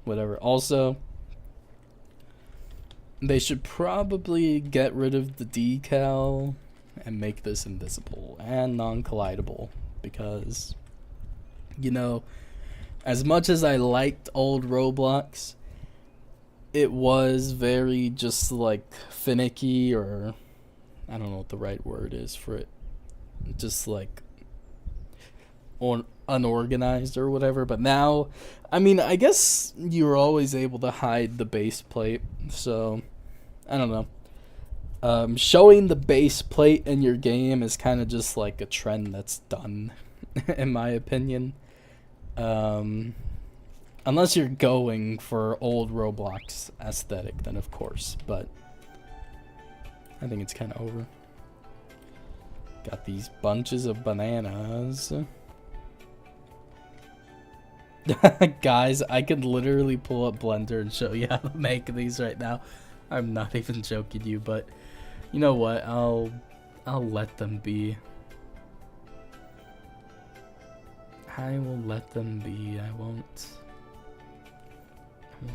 whatever. Also, they should probably get rid of the decal and make this invisible and non-collidable, because, you know, as much as I liked old Roblox, it was very just like finicky, or I don't know what the right word is for it, just like unorganized or whatever. But now, I mean, I guess you were always able to hide the base plate, so I don't know. Showing the base plate in your game is kind of just like a trend that's done, in my opinion. Unless you're going for old Roblox aesthetic, then of course. But I think it's kind of over. Got these bunches of bananas. Guys, I could literally pull up Blender and show you how to make these right now. I'm not even joking you, but you know what? I'll let them be. I will let them be. I won't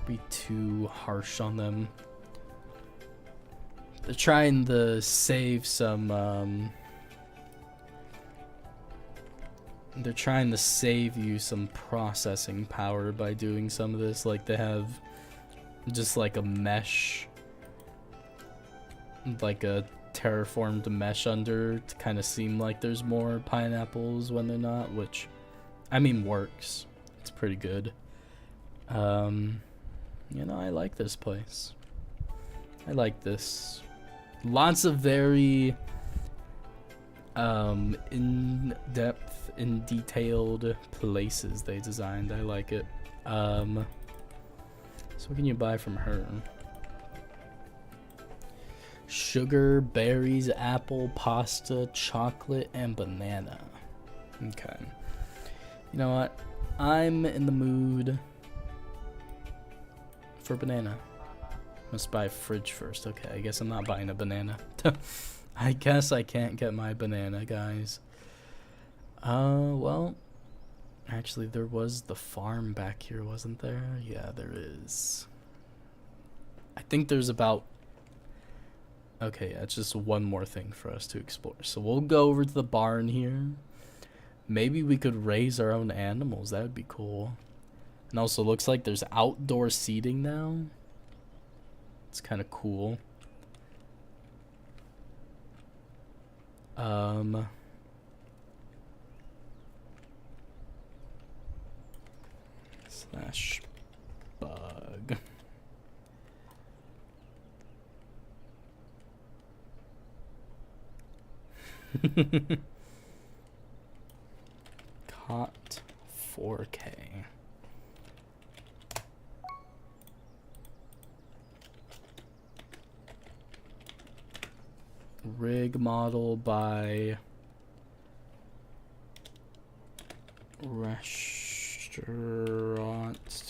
be too harsh on them. They're trying to save some they're trying to save you some processing power by doing some of this. Like they have just like a mesh, like a terraformed mesh under to kind of seem like there's more pineapples when they're not, which I mean works. It's pretty good. You know, I like this place. I like this. Lots of very in-depth and detailed places they designed. I like it. So what can you buy from her? Sugar, berries, apple, pasta, chocolate, and banana. Okay. You know what? I'm in the mood for banana. Must buy a fridge first. Okay, I guess I'm not buying a banana. I guess I can't get my banana, guys. Well, actually there was the farm back here, wasn't there? Yeah, there is. I think there's about... Okay, yeah, it's just one more thing for us to explore. So we'll go over to the barn here. Maybe we could raise our own animals. That would be cool. And also looks like there's outdoor seating now. It's kind of cool. Slash bug. Cot 4K. Rig model by restaurant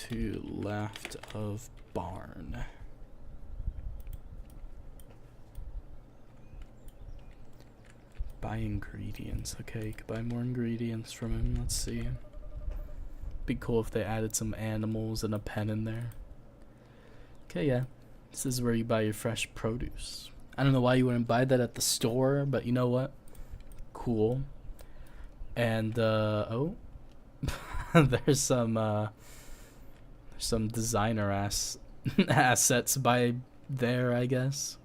to left of barn. Buy ingredients. Okay, you could buy more ingredients from him. Let's see. Be cool if they added some animals and a pen in there. Okay, yeah. This is where you buy your fresh produce. I don't know why you wouldn't buy that at the store, but you know what? Cool. And oh, there's some designer assets by there, I guess.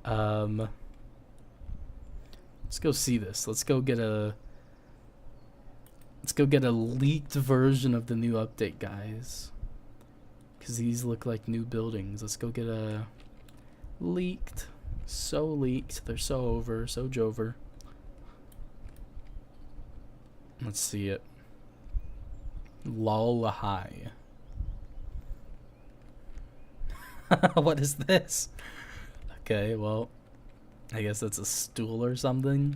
Let's go see this. Let's go get a leaked version of the new update, guys. Cause these look like new buildings. Let's go get a leaked. So leaked. They're so over. So jover. Let's see it. Lol high. What is this? Okay, well, I guess that's a stool or something.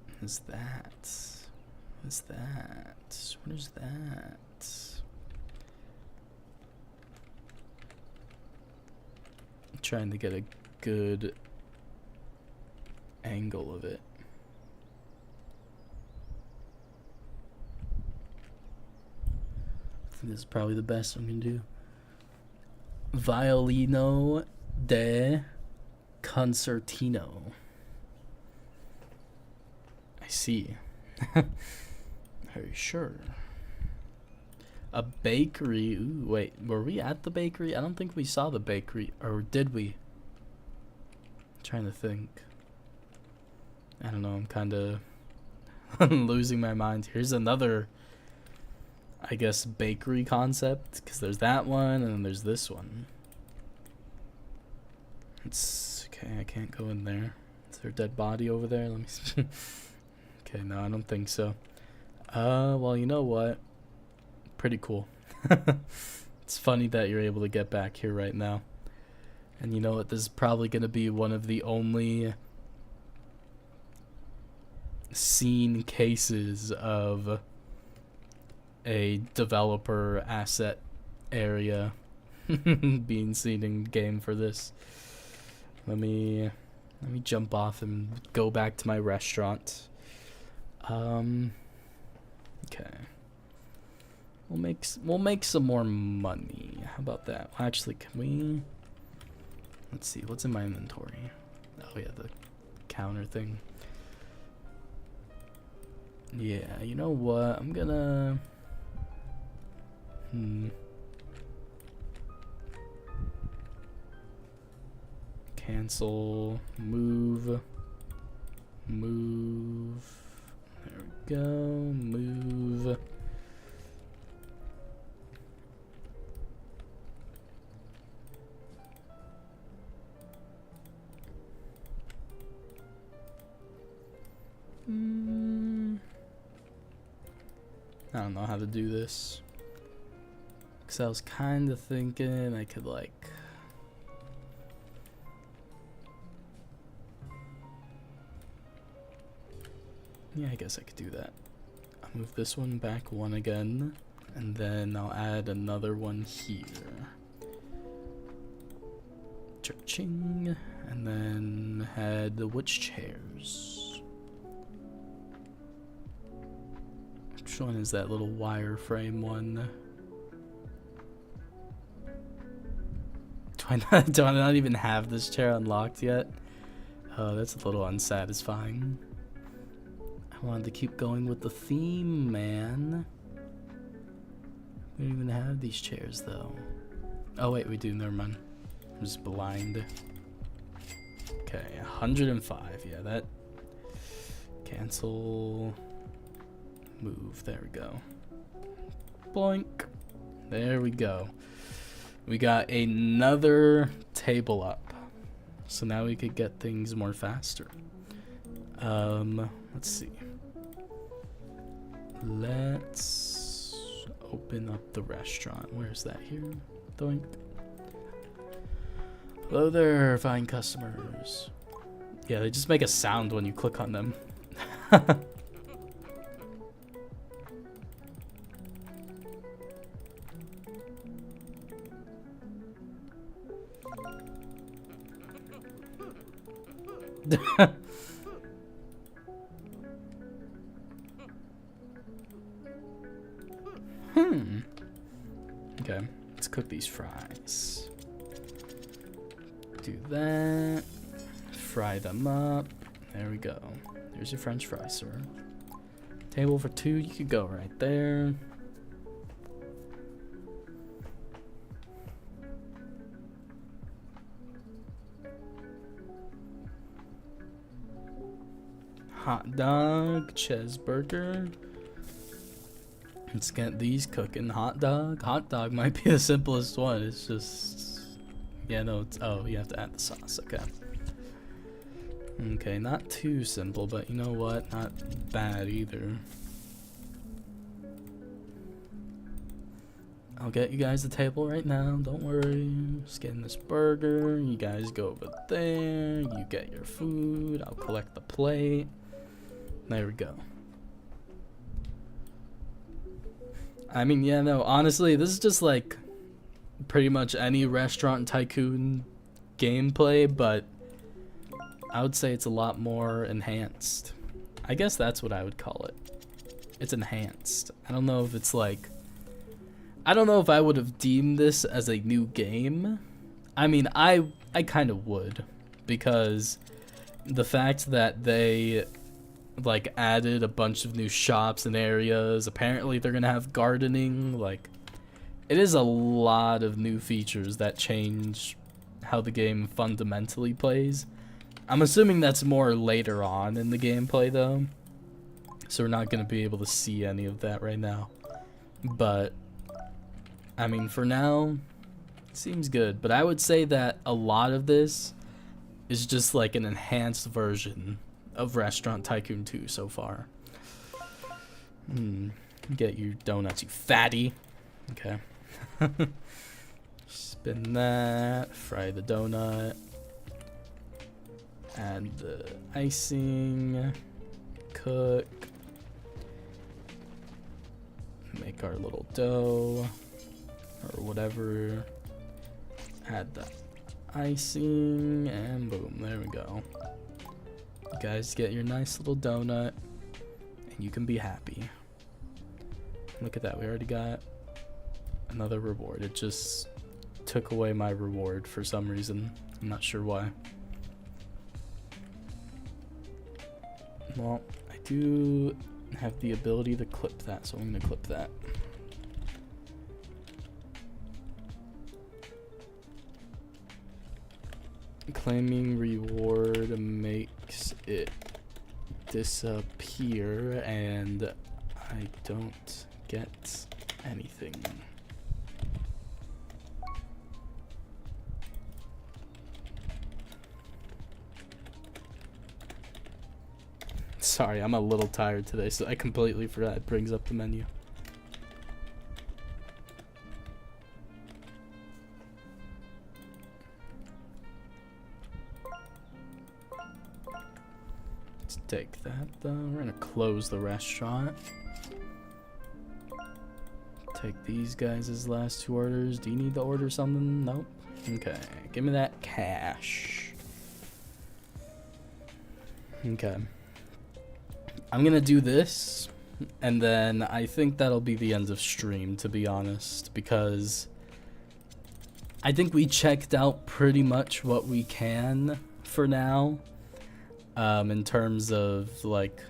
What is that? What is that? What is that? I'm trying to get a good angle of it. I think this is probably the best I'm gonna do. Violino de Concertino. I see. Very sure. A bakery. Ooh, wait, were we at the bakery? I don't think we saw the bakery, or did we? I'm trying to think. I don't know, I'm kind of losing my mind. Here's another, I guess, bakery concept, because there's that one, and then there's this one. It's, okay, I can't go in there. Is there a dead body over there? Let me see. Okay, no, I don't think so. Well, you know what? Pretty cool. It's funny that you're able to get back here right now. And you know what? This is probably going to be one of the only seen cases of a developer asset area being seen in game for this. Let me jump off and go back to my restaurant. Okay. We'll make some more money. How about that? Well, actually, can we? Let's see. What's in my inventory? Oh yeah, the counter thing. Yeah, you know what? I'm gonna. Cancel. Move. There we go. Move. I don't know how to do this. Because I was kind of thinking I could, like... Yeah, I guess I could do that. I'll move this one back one again. And then I'll add another one here. Cha-ching. And then add which chairs? Which one is that little wireframe one? Do I not even have this chair unlocked yet? Oh, that's a little unsatisfying. I wanted to keep going with the theme, man. We don't even have these chairs, though. Oh, wait, we do. Never mind. I'm just blind. Okay, 105. Yeah, that... Cancel... Move. There we go. Boink. There we go. We got another table up. So now we could get things more faster. Let's see. Let's open up the restaurant. Where's that here? Doink. Hello there, fine customers. Yeah, they just make a sound when you click on them. Okay, let's cook these fries. Do that. Fry them up. There we go. There's your French fries, sir. Table for two. You could go right there. Hot dog, cheeseburger. Let's get these cooking. Hot dog. Hot dog might be the simplest one. It's just... Yeah, no, it's... Oh, you have to add the sauce. Okay. Okay, not too simple, but you know what? Not bad either. I'll get you guys the table right now. Don't worry. Just getting this burger. You guys go over there. You get your food. I'll collect the plate. There we go. I mean, yeah, no, honestly, this is just like pretty much any restaurant tycoon gameplay, but I would say it's a lot more enhanced. I guess that's what I would call it. It's enhanced. I don't know if it's like... I don't know if I would have deemed this as a new game. I mean, I kind of would, because the fact that they... like added a bunch of new shops and areas. Apparently they're gonna have gardening. Like, it is a lot of new features that change how the game fundamentally plays. I'm assuming that's more later on in the gameplay though, so we're not gonna be able to see any of that right now. But I mean, for now it seems good. But I would say that a lot of this is just like an enhanced version of Restaurant Tycoon 2 so far. Get your donuts, you fatty. Okay. Spin that. Fry the donut. Add the icing. Cook. Make our little dough. Or whatever. Add the icing. And boom. There we go. You guys get your nice little donut. And you can be happy. Look at that. We already got another reward. It just took away my reward for some reason. I'm not sure why. Well, I do have the ability to clip that, so I'm going to clip that. Claiming reward makes it disappear, and I don't get anything. Sorry, I'm a little tired today, so I completely forgot it brings up the menu. Let's take that though. We're gonna close the restaurant. Take these guys as last 2 orders. Do you need to order something? Nope. Okay, give me that cash. Okay. I'm gonna do this, and then I think that'll be the end of stream, to be honest, because I think we checked out pretty much what we can for now, in terms of, like,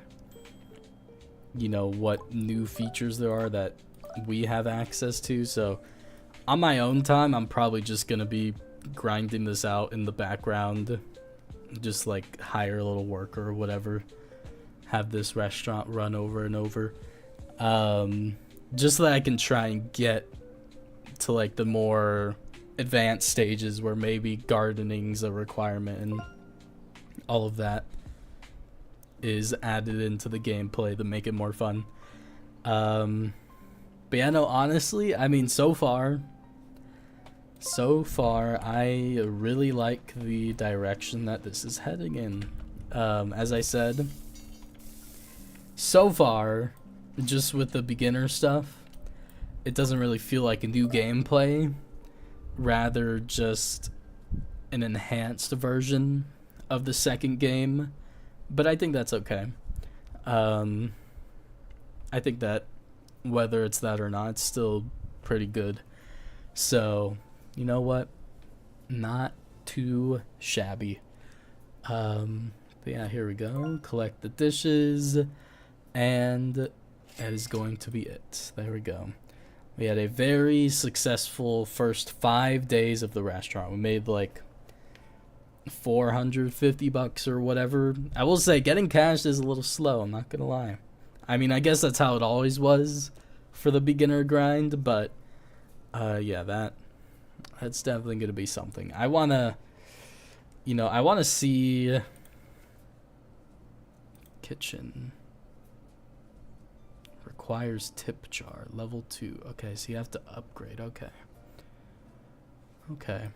you know, what new features there are that we have access to. So on my own time, I'm probably just gonna be grinding this out in the background, just like hire a little worker or whatever, have this restaurant run over and over, just so that I can try and get to like the more advanced stages where maybe gardening's a requirement and all of that is added into the gameplay to make it more fun. But yeah, no, honestly, I mean, so far, I really like the direction that this is heading in. As I said, so far, just with the beginner stuff, it doesn't really feel like a new gameplay, rather just an enhanced version of the second game. But I think that's okay. I think that whether it's that or not, it's still pretty good. So, you know what? Not too shabby. But yeah, here we go. Collect the dishes, and that is going to be it. There we go. We had a very successful first 5 days of the restaurant. We made like $450 or whatever. I will say getting cash is a little slow, I'm not gonna lie. I mean, I guess that's how it always was for the beginner grind, but yeah, that's definitely gonna be something. I wanna see kitchen requires tip jar level 2. Okay, so you have to upgrade. Okay.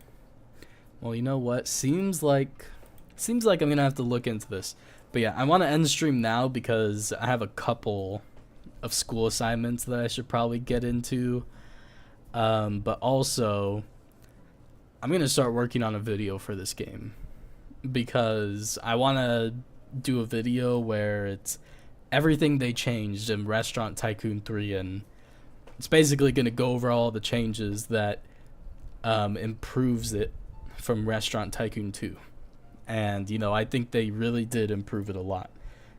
Well, you know what? Seems like I'm gonna have to look into this. But yeah, I want to end stream now because I have a couple of school assignments that I should probably get into. But also, I'm gonna start working on a video for this game because I want to do a video where it's everything they changed in Restaurant Tycoon 3, and it's basically gonna go over all the changes that improves it from Restaurant Tycoon 2. And, you know, I think they really did improve it a lot.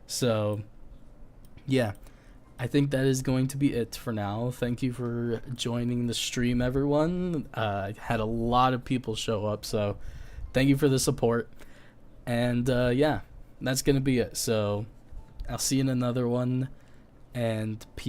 So, yeah, I think that is going to be it for now. Thank you for joining the stream, everyone. I had a lot of people show up, so thank you for the support. And, yeah, that's going to be it. So, I'll see you in another one, and peace.